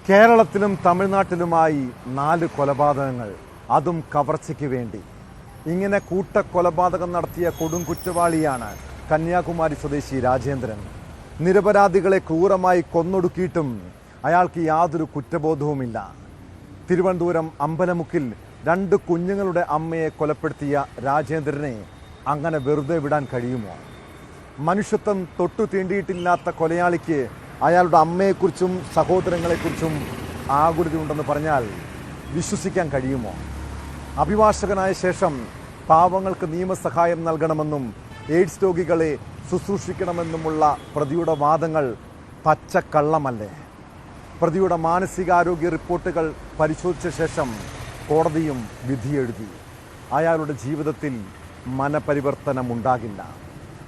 കേരളത്തിലും തമിഴ്നാട്ടിലുമായി 4 കൊലപാതകങ്ങൾ, അതും കവർച്ചയ്ക്ക് വേണ്ടി. ഇങ്ങനെ കൂട്ടക്കൊലപാതകം നടത്തിയ കൊടും കുറ്റവാളിയാണ് കന്യാകുമാരി സ്വദേശി രാജേന്ദ്രൻ. നിരപരാധികളെ ക്രൂരമായി കൊന്നൊടുക്കിയിട്ടും അയാൾക്ക് യാതൊരു കുറ്റബോധവുമില്ല. തിരുവനന്തപുരം അമ്പലമുക്കിൽ 2 കുഞ്ഞുങ്ങളുടെ അമ്മയെ കൊലപ്പെടുത്തിയ രാജേന്ദ്രനെ അങ്ങനെ വെറുതെ വിടാൻ കഴിയുമോ? മനുഷ്യത്വം തൊട്ടു തീണ്ടിയിട്ടില്ലാത്ത കൊലയാളിക്ക് അയാളുടെ അമ്മയെക്കുറിച്ചും സഹോദരങ്ങളെക്കുറിച്ചും ആകുലത ഉണ്ടെന്ന് പറഞ്ഞാൽ വിശ്വസിക്കാൻ കഴിയുമോ? അഭിഭാഷകനായ ശേഷം പാവങ്ങൾക്ക് നിയമസഹായം നൽകണമെന്നും എയ്ഡ്സ് രോഗികളെ ശുശ്രൂഷിക്കണമെന്നുമുള്ള പ്രതിയുടെ വാദങ്ങൾ പച്ചക്കള്ളമല്ലേ? പ്രതിയുടെ മാനസികാരോഗ്യ റിപ്പോർട്ടുകൾ പരിശോധിച്ച ശേഷം കോടതിയും വിധിയെഴുതി. അയാളുടെ ജീവിതത്തിൽ മനപരിവർത്തനമുണ്ടാകില്ല.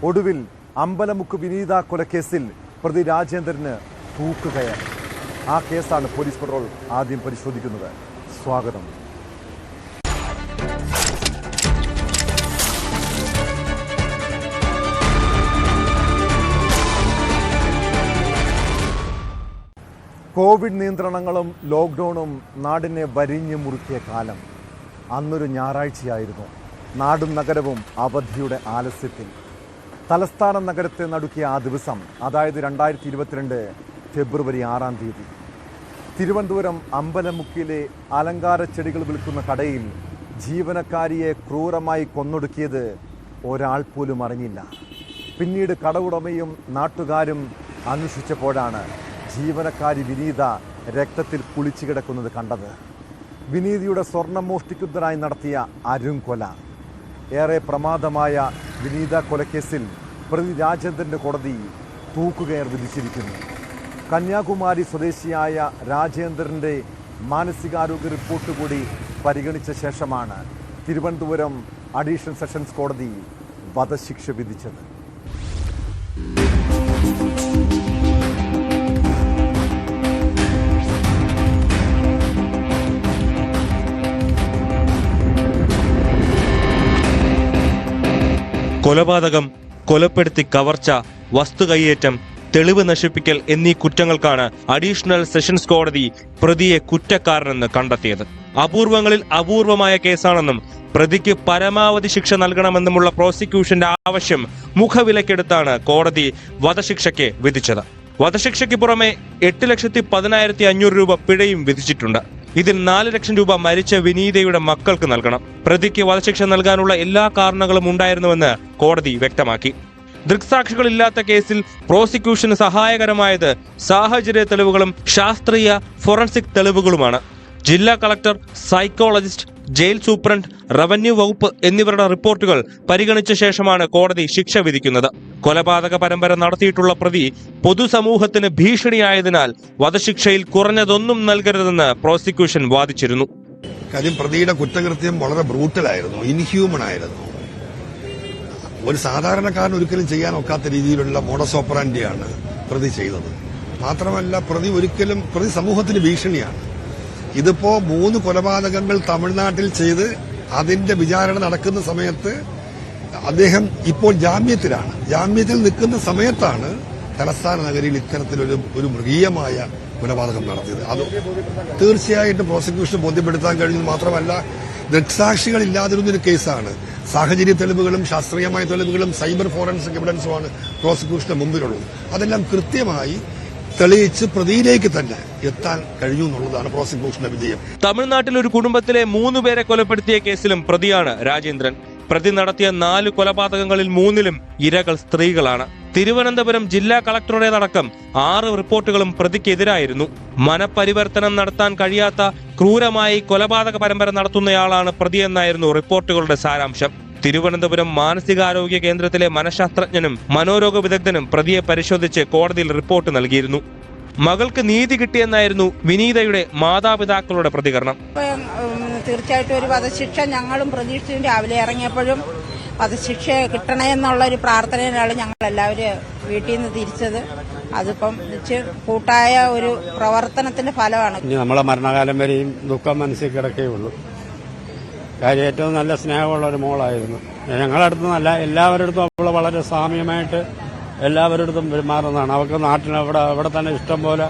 ഒടുവിൽ അമ്പലമുക്ക് വിനീത കൊലക്കേസിൽ പ്രതി രാജേന്ദ്രന് തൂക്കുകയറി. ആ കേസാണ് പോലീസ് പട്രോൾ ആദ്യം പരിശോധിക്കുന്നത്. സ്വാഗതം. കോവിഡ് നിയന്ത്രണങ്ങളും ലോക്ക്ഡൗണും നാടിനെ വരിഞ്ഞു മുറുക്കിയ കാലം. അന്നൊരു ഞായറാഴ്ചയായിരുന്നു. നാടും നഗരവും അവധിയുടെ ആലസ്യത്തിൽ. തലസ്ഥാന നഗരത്തെ നടുക്കിയ ആ ദിവസം, അതായത് 2022 ഫെബ്രുവരി 6-ാം തീയതി, തിരുവനന്തപുരം അമ്പലമുക്കിലെ അലങ്കാര ചെടികൾ വിൽക്കുന്ന കടയിൽ ജീവനക്കാരിയെ ക്രൂരമായി കൊന്നൊടുക്കിയത് ഒരാൾ പോലും അറിഞ്ഞില്ല. പിന്നീട് കടവുടമയും നാട്ടുകാരും അന്വേഷിച്ചപ്പോഴാണ് ജീവനക്കാരി വിനീത രക്തത്തിൽ കുളിച്ചു കിടക്കുന്നത് കണ്ടത്. വിനീതയുടെ സ്വർണം മോഷ്ടിക്കുന്നതിനായി നടത്തിയ അരുംകൊല. ഏറെ പ്രമാദമായ വിനീത കൊലക്കേസിൽ പ്രതി രാജേന്ദ്രൻ്റെ കോടതി തൂക്കുകയർ വിധിച്ചിരിക്കുന്നു. കന്യാകുമാരി സ്വദേശിയായ രാജേന്ദ്രൻ്റെ മാനസികാരോഗ്യ റിപ്പോർട്ട് കൂടി പരിഗണിച്ച ശേഷമാണ് തിരുവനന്തപുരം അഡീഷണൽ സെഷൻസ് കോടതി വധശിക്ഷ വിധിച്ചത്. കൊലപാതകം, കൊലപ്പെടുത്തി കവർച്ച, വസ്തു കൈയേറ്റം, തെളിവ് നശിപ്പിക്കൽ എന്നീ കുറ്റങ്ങൾക്കാണ് അഡീഷണൽ സെഷൻസ് കോടതി പ്രതിയെ കുറ്റക്കാരനെന്ന് കണ്ടെത്തിയത്. അപൂർവങ്ങളിൽ അപൂർവമായ കേസാണെന്നും പ്രതിക്ക് പരമാവധി ശിക്ഷ നൽകണമെന്നുമുള്ള പ്രോസിക്യൂഷന്റെ ആവശ്യം മുഖവിലക്കെടുത്താണ് കോടതി വധശിക്ഷയ്ക്ക് വിധിച്ചത്. വധശിക്ഷയ്ക്ക് പുറമെ 8,10,500 രൂപ പിഴയും വിധിച്ചിട്ടുണ്ട്. ഇതിൽ 4 ലക്ഷം രൂപ മരിച്ച വിനീതയുടെ മക്കൾക്ക് നൽകണം. പ്രതിക്ക് വധശിക്ഷ നൽകാനുള്ള എല്ലാ കാരണങ്ങളും ഉണ്ടായിരുന്നുവെന്ന് കോടതി വ്യക്തമാക്കി. ദൃക്സാക്ഷികളില്ലാത്ത കേസിൽ പ്രോസിക്യൂഷന് സഹായകരമായത് സാഹചര്യ തെളിവുകളും ശാസ്ത്രീയ ഫോറൻസിക് തെളിവുകളുമാണ്. ജില്ലാ collector, psychologist, jail superintendent, revenue വകുപ്പ് എന്നിവരുടെ റിപ്പോർട്ടുകൾ പരിഗണിച്ച ശേഷമാണ് കോടതി ശിക്ഷ വിധിക്കുന്നത്. കൊലപാതക പരമ്പര നടത്തിയിട്ടുള്ള പ്രതി പൊതുസമൂഹത്തിന് ഭീഷണിയായതിനാൽ വധശിക്ഷയിൽ കുറഞ്ഞതൊന്നും നൽകരുതെന്ന് പ്രോസിക്യൂഷൻ വാദിച്ചിരുന്നു. കാര്യം പ്രതിയുടെ കുറ്റകൃത്യം വളരെ ബ്രൂട്ടലായിരുന്നു, ഇൻഹ്യൂമൻ ആയിരുന്നു. ഒരു സാധാരണക്കാരൻ ഒരിക്കലും ചെയ്യാൻ ഒക്കാത്ത രീതിയിലുള്ള മോഡസ് ഓപ്പറാൻഡിയാണ് പ്രതി ചെയ്തത്. മാത്രമല്ല പ്രതി സമൂഹത്തിന് ഭീഷണിയാണ്. ഇതിപ്പോ 3 കൊലപാതകങ്ങൾ തമിഴ്നാട്ടിൽ ചെയ്ത് അതിന്റെ വിചാരണ നടക്കുന്ന സമയത്ത് അദ്ദേഹം ഇപ്പോൾ ജാമ്യത്തിലാണ്. ജാമ്യത്തിൽ നിൽക്കുന്ന സമയത്താണ് തലസ്ഥാന നഗരിയിൽ ഇത്തരത്തിലൊരു മൃഗീയമായ കൊലപാതകം നടത്തിയത്. അത് തീർച്ചയായിട്ടും പ്രോസിക്യൂഷൻ ബോധ്യപ്പെടുത്താൻ കഴിഞ്ഞത് മാത്രമല്ല, ദൃക്സാക്ഷികൾ ഇല്ലാതിരുന്നൊരു കേസാണ്. സാഹചര്യ തെളിവുകളും ശാസ്ത്രീയമായ തെളിവുകളും സൈബർ ഫോറൻസിക് എവിഡൻസുമാണ് പ്രോസിക്യൂഷന്റെ മുമ്പിലുള്ളത്. അതെല്ലാം കൃത്യമായി തെളിയിച്ച് പ്രതിയിലേക്ക് തന്നെ എത്താൻ കഴിഞ്ഞു എന്നുള്ളതാണ് പ്രോസിക്യൂഷന്റെ വിജയം. തമിഴ്നാട്ടിൽ ഒരു കുടുംബത്തിലെ 3 പേരെ കൊലപ്പെടുത്തിയ കേസിലും പ്രതിയാണ് രാജേന്ദ്രൻ. പ്രതി നടത്തിയ 4 കൊലപാതകങ്ങളിൽ 3ലും ഇരകൾ സ്ത്രീകളാണ്. തിരുവനന്തപുരം ജില്ലാ കളക്ടറുടേതടക്കം 6 റിപ്പോർട്ടുകളും പ്രതിക്കെതിരായിരുന്നു. മനപരിവർത്തനം നടത്താൻ കഴിയാത്ത ക്രൂരമായി കൊലപാതക പരമ്പര നടത്തുന്നയാളാണ് പ്രതിയെന്നായിരുന്നു റിപ്പോർട്ടുകളുടെ സാരാംശം. തിരുവനന്തപുരം മാനസികാരോഗ്യ കേന്ദ്രത്തിലെ മനഃശാസ്ത്രജ്ഞനും മനോരോഗ വിദഗ്ധനും പ്രതിയെ പരിശോധിച്ച് കോടതിയിൽ റിപ്പോർട്ട് നൽകിയിരുന്നു. മകൾക്ക് നീതി കിട്ടിയെന്നായിരുന്നു വിനീതയുടെ മാതാപിതാക്കളുടെ പ്രതികരണം. തീർച്ചയായിട്ടും ഒരു വധശിക്ഷ ഞങ്ങളും പ്രതീക്ഷിച്ചു. രാവിലെ ഇറങ്ങിയപ്പോഴും വധശിക്ഷ കിട്ടണമെന്നുള്ളൊരു പ്രാർത്ഥനയിലാണ് ഞങ്ങൾ എല്ലാവരും വീട്ടിൽ നിന്ന് തിരിച്ചത്. അതിപ്പം കൂട്ടായ ഒരു പ്രവർത്തനത്തിന്റെ ഫലമാണ്. നമ്മളെ മരണകാലം വരെയും ദുഃഖം മനസ്സിൽ കിടക്കുകയുള്ളൂ. കാര്യം ഏറ്റവും നല്ല സ്നേഹമുള്ള ഒരു മോളായിരുന്നു. ഞങ്ങളുടെ അടുത്ത് നല്ല എല്ലാവരുടെ അടുത്തും അവൾ വളരെ സാമ്യമായിട്ട് എല്ലാവരുടെ അടുത്തും പെരുമാറുന്നതാണ്. അവർക്ക് നാട്ടിൽ അവിടെ തന്നെ ഇഷ്ടം പോലെ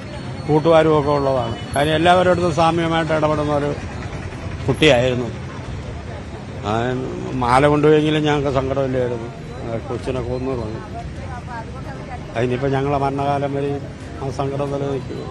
കൂട്ടുകാരും ഒക്കെ ഉള്ളതാണ്. കാര്യം എല്ലാവരുടെ അടുത്തും സാമ്യമായിട്ട് ഇടപെടുന്ന ഒരു കുട്ടിയായിരുന്നു. മാല കൊണ്ടുപോയെങ്കിലും ഞങ്ങൾക്ക് സങ്കടമില്ലായിരുന്നു. കൊച്ചിനെ കൊന്നു തോന്നി. അതിനിപ്പോൾ ഞങ്ങളെ മരണകാലം വരെ ആ സങ്കടം നിലനിൽക്കുന്നു.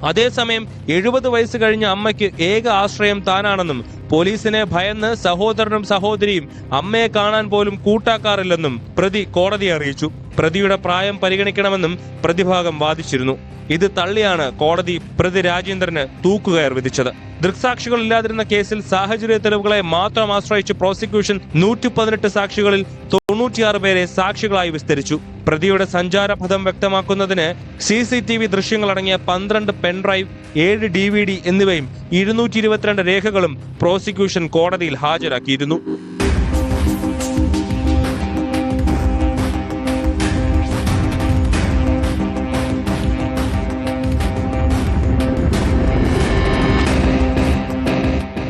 അതേസമയം 70 വയസ്സ് കഴിഞ്ഞ അമ്മയ്ക്ക് ഏക ആശ്രയം താനാണെന്നും പോലീസിനെ ഭയന്ന് സഹോദരനും സഹോദരിയും അമ്മയെ കാണാൻ പോലും കൂട്ടാക്കാറില്ലെന്നും പ്രതി കോടതിയെ അറിയിച്ചു. പ്രതിയുടെ പ്രായം പരിഗണിക്കണമെന്നും പ്രതിഭാഗം വാദിച്ചിരുന്നു. ഇത് തള്ളിയാണ് കോടതി പ്രതി രാജേന്ദ്രന് തൂക്കുകയർ വിധിച്ചത്. ദൃക്സാക്ഷികൾ ഇല്ലാതിരുന്ന കേസിൽ സാഹചര്യ തെളിവുകളെ മാത്രം ആശ്രയിച്ച് പ്രോസിക്യൂഷൻ 118 സാക്ഷികളിൽ 96 പേരെ സാക്ഷികളായി വിസ്തരിച്ചു. പ്രതിയുടെ സഞ്ചാരപഥം വ്യക്തമാക്കുന്നതിന് CCTV ദൃശ്യങ്ങളടങ്ങിയ 12 പെൻഡ്രൈവ്, 7 DVD എന്നിവയും 222 രേഖകളും പ്രോസിക്യൂഷൻ കോടതിയിൽ ഹാജരാക്കിയിരുന്നു.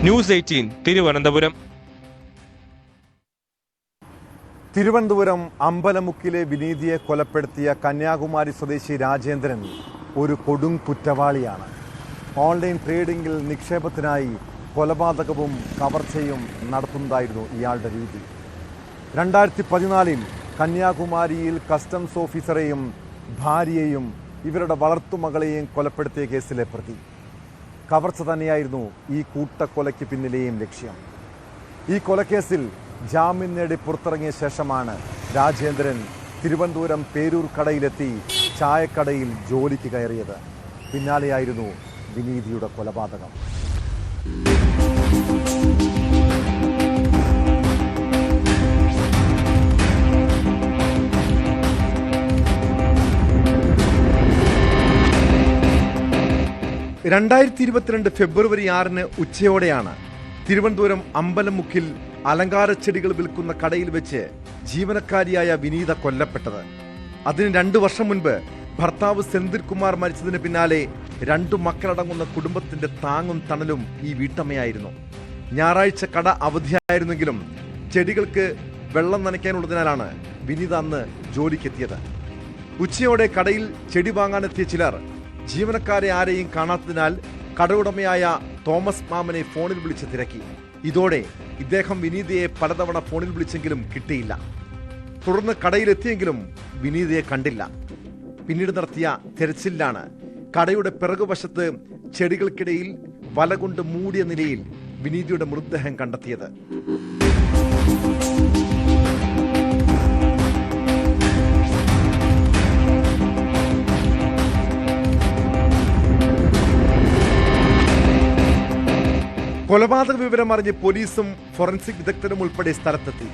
ന്യൂസ് 18 തിരുവനന്തപുരം. തിരുവനന്തപുരം അമ്പലമുക്കിലെ വിനീതിയെ കൊലപ്പെടുത്തിയ കന്യാകുമാരി സ്വദേശി രാജേന്ദ്രൻ ഒരു കൊടും കുറ്റവാളിയാണ്. ഓൺലൈൻ ട്രേഡിംഗിൽ നിക്ഷേപത്തിനായി കൊലപാതകവും കവർച്ചയും നടത്തുന്നതായിരുന്നു ഇയാളുടെ രീതി. 2014 കന്യാകുമാരിയിൽ കസ്റ്റംസ് ഓഫീസറെയും ഭാര്യയെയും ഇവരുടെ വളർത്തുമകളെയും കൊലപ്പെടുത്തിയ കേസിലെ പ്രതി. കവർച്ച തന്നെയായിരുന്നു ഈ കൂട്ടക്കൊലയ്ക്ക് പിന്നിലെയും ലക്ഷ്യം. ഈ കൊലക്കേസിൽ ജാമ്യം നേടി പുറത്തിറങ്ങിയ ശേഷമാണ് രാജേന്ദ്രൻ തിരുവനന്തപുരം പേരൂർ കടയിലെത്തി ചായക്കടയിൽ ജോലിക്ക് കയറിയത്. പിന്നാലെയായിരുന്നു വിനീതിയുടെ കൊലപാതകം. ഫെബ്രുവരി 6 ഉച്ചയോടെയാണ് തിരുവനന്തപുരം അമ്പലമുക്കിൽ അലങ്കാര ചെടികൾ വിൽക്കുന്ന കടയിൽ വെച്ച് ജീവനക്കാരിയായ വിനീത കൊല്ലപ്പെട്ടത്. അതിന് 2 വർഷം മുൻപ് ഭർത്താവ് സെന്തിൽ കുമാർ മരിച്ചതിന് പിന്നാലെ 2 മക്കളടങ്ങുന്ന കുടുംബത്തിന്റെ താങ്ങും തണലും ഈ വീട്ടമ്മയായിരുന്നു. ഞായറാഴ്ച കട അവധിയായിരുന്നെങ്കിലും ചെടികൾക്ക് വെള്ളം നനയ്ക്കാനുള്ളതിനാലാണ് വിനീത അന്ന് ജോലിക്കെത്തിയത്. ഉച്ചയോടെ കടയിൽ ചെടി വാങ്ങാനെത്തിയ ചിലർ ജീവനക്കാരെ ആരെയും കാണാത്തതിനാൽ കടയുടമയായ തോമസ് മാമനെ ഫോണിൽ വിളിച്ച് തിരക്കി. ഇതോടെ ഇദ്ദേഹം വിനീതയെ പലതവണ ഫോണിൽ വിളിച്ചെങ്കിലും കിട്ടിയില്ല. തുടർന്ന് കടയിലെത്തിയെങ്കിലും വിനീതയെ കണ്ടില്ല. പിന്നീട് നടത്തിയ തെരച്ചിലാണ് കടയുടെ പിറകുവശത്ത് ചെടികൾക്കിടയിൽ വല കൊണ്ട് മൂടിയ നിലയിൽ വിനീതയുടെ മൃതദേഹം കണ്ടെത്തിയത്. കൊലപാതക വിവരം അറിഞ്ഞ് പോലീസും ഫോറൻസിക് വിദഗ്ധരും ഉൾപ്പെടെ സ്ഥലത്തെത്തി.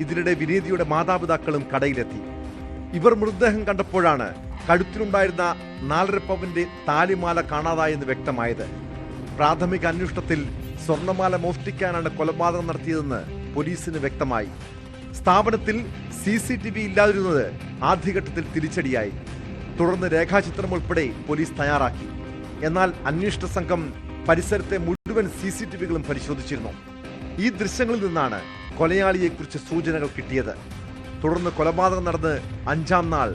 ഇതിനിടെ വിനീതിയുടെ മാതാപിതാക്കളും കടയിലെത്തി. ഇവർ മൃതദേഹം കണ്ടപ്പോഴാണ് കഴുത്തിലുണ്ടായിരുന്ന 4.5 പവന്റെ താലിമാല കാണാതായെന്ന് വ്യക്തമായത്. പ്രാഥമിക അന്വേഷണത്തിൽ സ്വർണ്ണമാല മോഷ്ടിക്കാനാണ് കൊലപാതകം നടത്തിയതെന്ന് പോലീസിന് വ്യക്തമായി. സ്ഥാപനത്തിൽ CCTV ഇല്ലാതിരുന്നത് ആദ്യഘട്ടത്തിൽ തിരിച്ചടിയായി. തുടർന്ന് രേഖാചിത്രം ഉൾപ്പെടെ പോലീസ് തയ്യാറാക്കി. എന്നാൽ അന്വേഷണ സംഘം പരിസരത്തെ മുഴുവൻ CCTVകളും പരിശോധിച്ചിരുന്നു. ഈ ദൃശ്യങ്ങളിൽ നിന്നാണ് കൊലയാളിയെക്കുറിച്ച് സൂചനകൾ കിട്ടിയത്. തുടർന്ന് കൊലപാതകം നടന്ന് 5-ാം നാൾ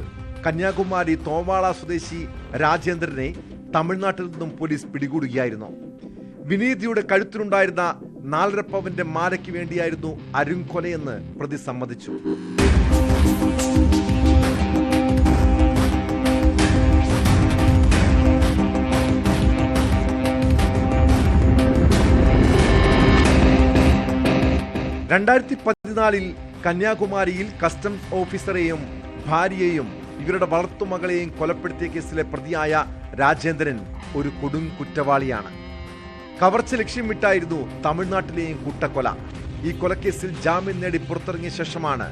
കന്യാകുമാരി തോവാള സ്വദേശി രാജേന്ദ്രനെ തമിഴ്നാട്ടിൽ നിന്നും പോലീസ് പിടികൂടുകയായിരുന്നു. വിനീതിയുടെ കഴുത്തിലുണ്ടായിരുന്ന 4.5 പവന്റെ മാലയ്ക്ക് വേണ്ടിയായിരുന്നു അരുംകൊലയെന്ന് പ്രതി സമ്മതിച്ചു. ൽ കന്യാകുമാരിയിൽ കസ്റ്റംസ് ഓഫീസറെയും ഭാര്യയെയും ഇവരുടെ വളർത്തുമകളെയും കൊലപ്പെടുത്തിയ കേസിലെ പ്രതിയായ രാജേന്ദ്രൻ ഒരു കൊടും കുറ്റവാളിയാണ്. കവർച്ച ലക്ഷ്യമിട്ടായിരുന്നു തമിഴ്നാട്ടിലെയും കൂട്ടക്കൊല. ഈ കൊലക്കേസിൽ ജാമ്യം നേടി പുറത്തിറങ്ങിയ ശേഷമാണ്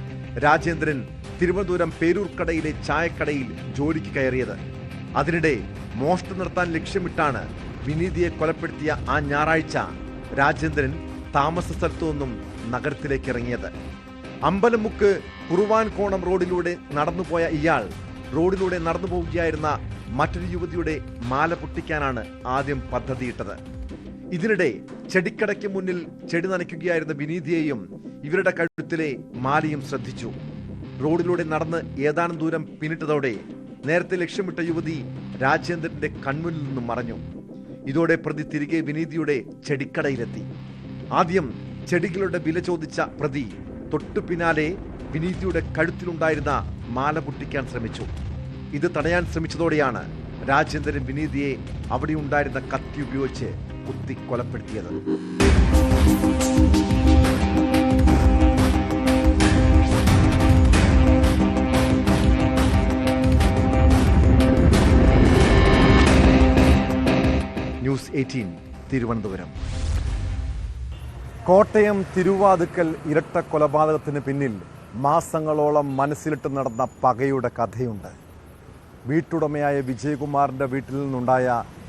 രാജേന്ദ്രൻ തിരുവനന്തപുരം പേരൂർ കടയിലെ ചായക്കടയിൽ ജോലിക്ക് കയറിയത്. അതിനിടെ മോഷണം നടത്താൻ ലക്ഷ്യമിട്ടാണ് വിനീതിയെ കൊലപ്പെടുത്തിയ ആ ഞായറാഴ്ച രാജേന്ദ്രൻ താമസ സ്ഥലത്തു നിന്നും നഗരത്തിലേക്ക് ഇറങ്ങിയത്. അമ്പലമുക്ക് കുറുവാൻകോണം റോഡിലൂടെ നടന്നുപോയ ഇയാൾ റോഡിലൂടെ നടന്നു പോവുകയായിരുന്ന മറ്റൊരു യുവതിയുടെ മാല പൊട്ടിക്കാനാണ് ആദ്യം പദ്ധതിയിട്ടത്. ഇതിനിടെ ചെടിക്കടയ്ക്ക് മുന്നിൽ ചെടി നനയ്ക്കുകയായിരുന്ന വിനീതിയെയും ഇവരുടെ കഴുത്തിലെ മാലയും ശ്രദ്ധിച്ചു. റോഡിലൂടെ നടന്ന് ഏതാനും ദൂരം പിന്നിട്ടതോടെ നേരത്തെ ലക്ഷ്യമിട്ട യുവതി രാജേന്ദ്രന്റെ കൺമുന്നിൽ നിന്നും മറഞ്ഞു. ഇതോടെ പ്രതി തിരികെ വിനീതിയുടെ ചെടിക്കടയിലെത്തി. ആദ്യം ചെടികളുടെ വില ചോദിച്ച പ്രതി തൊട്ടു പിന്നാലെ വിനീതിയുടെ കഴുത്തിലുണ്ടായിരുന്ന മാല പൊട്ടിക്കാൻ ശ്രമിച്ചു. ഇത് തടയാൻ ശ്രമിച്ചതോടെയാണ് രാജേന്ദ്രൻ വിനീതിയെ അവിടെ ഉണ്ടായിരുന്ന കത്തി ഉപയോഗിച്ച് കുത്തി കൊലപ്പെടുത്തിയത്. ന്യൂസ് 18 തിരുവനന്തപുരം. കോട്ടയം തിരുവാതുക്കൽ ഇരട്ട കൊലപാതകത്തിന് പിന്നിൽ മാസങ്ങളോളം മനസ്സിലിട്ട് നടന്ന പകയുടെ കഥയുണ്ട്. വീട്ടുടമയായ വിജയകുമാറിൻ്റെ വീട്ടിൽ നിന്നുണ്ടായ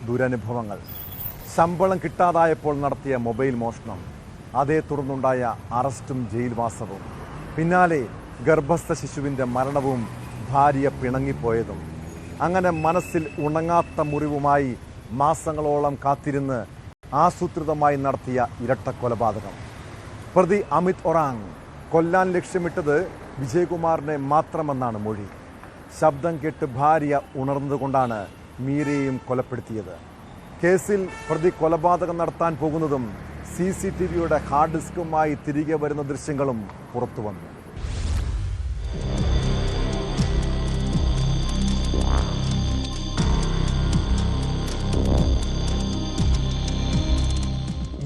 ദുരനുഭവങ്ങൾ, ശമ്പളം കിട്ടാതായപ്പോൾ നടത്തിയ മൊബൈൽ മോഷണം, അതേ തുടർന്നുണ്ടായ അറസ്റ്റും ജയിൽവാസവും, പിന്നാലെ ഗർഭസ്ഥ ശിശുവിൻ്റെ മരണവും ഭാര്യ പിണങ്ങിപ്പോയതും, അങ്ങനെ മനസ്സിൽ ഉണങ്ങാത്ത മുറിവുമായി മാസങ്ങളോളം കാത്തിരുന്ന് ആസൂത്രിതമായി നടത്തിയ ഇരട്ട കൊലപാതകം. പ്രതി അമിത് ഒറാങ് കൊല്ലാൻ ലക്ഷ്യമിട്ടത് വിജയകുമാറിനെ മാത്രമെന്നാണ് മൊഴി. ശബ്ദം കേട്ട് ഭാര്യ ഉണർന്നതുകൊണ്ടാണ് മീരയെയും കൊലപ്പെടുത്തിയത്. കേസിൽ പ്രതി കൊലപാതകം നടത്താൻ പോകുന്നതും CCTVയുടെ ഹാർഡ് ഡിസ്കുമായി തിരികെ വരുന്ന ദൃശ്യങ്ങളും പുറത്തുവന്നു.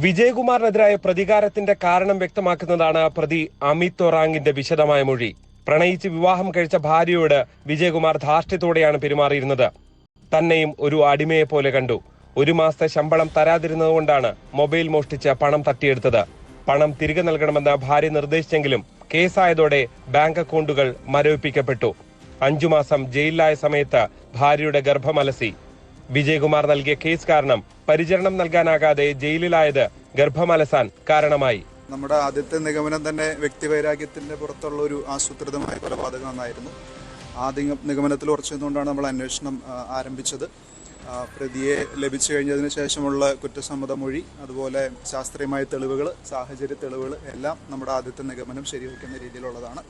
വിജയകുമാറിനെതിരായ പ്രതികാരത്തിന്റെ കാരണം വ്യക്തമാക്കുന്നതാണ് പ്രതി അമിത് ഒറാങ്ങിന്റെ വിശദമായ മൊഴി. പ്രണയിച്ച് വിവാഹം കഴിച്ച ഭാര്യയോട് വിജയകുമാർ ധാർഷ്ട്യത്തോടെയാണ് പെരുമാറിയിരുന്നത്. തന്നെയും ഒരു അടിമയെ പോലെ കണ്ടു. 1 മാസത്തെ ശമ്പളം തരാതിരുന്നതുകൊണ്ടാണ് മൊബൈൽ മോഷ്ടിച്ച് പണം തട്ടിയെടുത്തത്. പണം തിരികെ നൽകണമെന്ന് ഭാര്യ നിർദ്ദേശിച്ചെങ്കിലും കേസായതോടെ ബാങ്ക് അക്കൗണ്ടുകൾ മരവിപ്പിക്കപ്പെട്ടു. 5 മാസം ജയിലിലായ സമയത്ത് ഭാര്യയുടെ ഗർഭമലസി. വിജയകുമാർ നൽകിയ കേസ് കാരണം പരിചരണം നൽകാനാകാതെ ജയിലിലായത് ഗർഭമലസാൻ കാരണമായി. നമ്മുടെ ആദ്യത്തെ നിഗമനം തന്നെ വ്യക്തിവൈരാഗ്യത്തിന്റെ പുറത്തുള്ള ഒരു ആസൂത്രിതമായ കൊലപാതകം എന്നായിരുന്നു. ആ നിഗമനത്തിൽ ഉറച്ചു നിന്നുകൊണ്ടാണ് നമ്മൾ അന്വേഷണം ആരംഭിച്ചത്. പ്രതിയെ ലഭിച്ചു കഴിഞ്ഞതിന് ശേഷമുള്ള കുറ്റസമ്മത മൊഴി, അതുപോലെ ശാസ്ത്രീയമായ തെളിവുകൾ, സാഹചര്യ തെളിവുകൾ എല്ലാം നമ്മുടെ ആദ്യത്തെ നിഗമനം ശരിവയ്ക്കുന്ന രീതിയിലുള്ളതാണ്.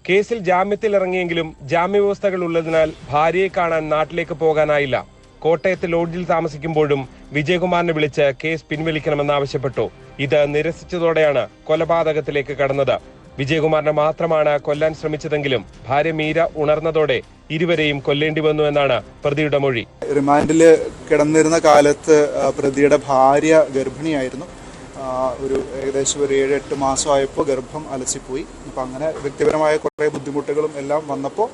കേസിൽ ജാമ്യത്തിൽ ഇറങ്ങിയെങ്കിലും ജാമ്യവ്യവസ്ഥകൾ ഉള്ളതിനാൽ ഭാര്യയെ കാണാൻ നാട്ടിലേക്ക് പോകാനായില്ല. കോട്ടയത്ത് ലോഡ്ജിൽ താമസിക്കുമ്പോഴും വിജയകുമാറിനെ വിളിച്ച് കേസ് പിൻവലിക്കണമെന്നാവശ്യപ്പെട്ടു. ഇത് നിരസിച്ചതോടെയാണ് കൊലപാതകത്തിലേക്ക് കടന്നത്. വിജയകുമാറിനെ മാത്രമാണ് കൊല്ലാൻ ശ്രമിച്ചതെങ്കിലും ഭാര്യ മീര ഉണർന്നതോടെ ഇരുവരെയും കൊല്ലേണ്ടി വന്നു എന്നാണ് പ്രതിയുടെ മൊഴി. റിമാൻഡിൽ കിടന്നിരുന്ന കാലത്ത് പ്രതിയുടെ ഭാര്യ ഗർഭിണിയായിരുന്നു. ഏകദേശം ഒരു 7-8 മാസമായപ്പോൾ ഗർഭം അലസിപ്പോയി. അപ്പം അങ്ങനെ വ്യക്തിപരമായ കുറേ ബുദ്ധിമുട്ടുകളും എല്ലാം വന്നപ്പോൾ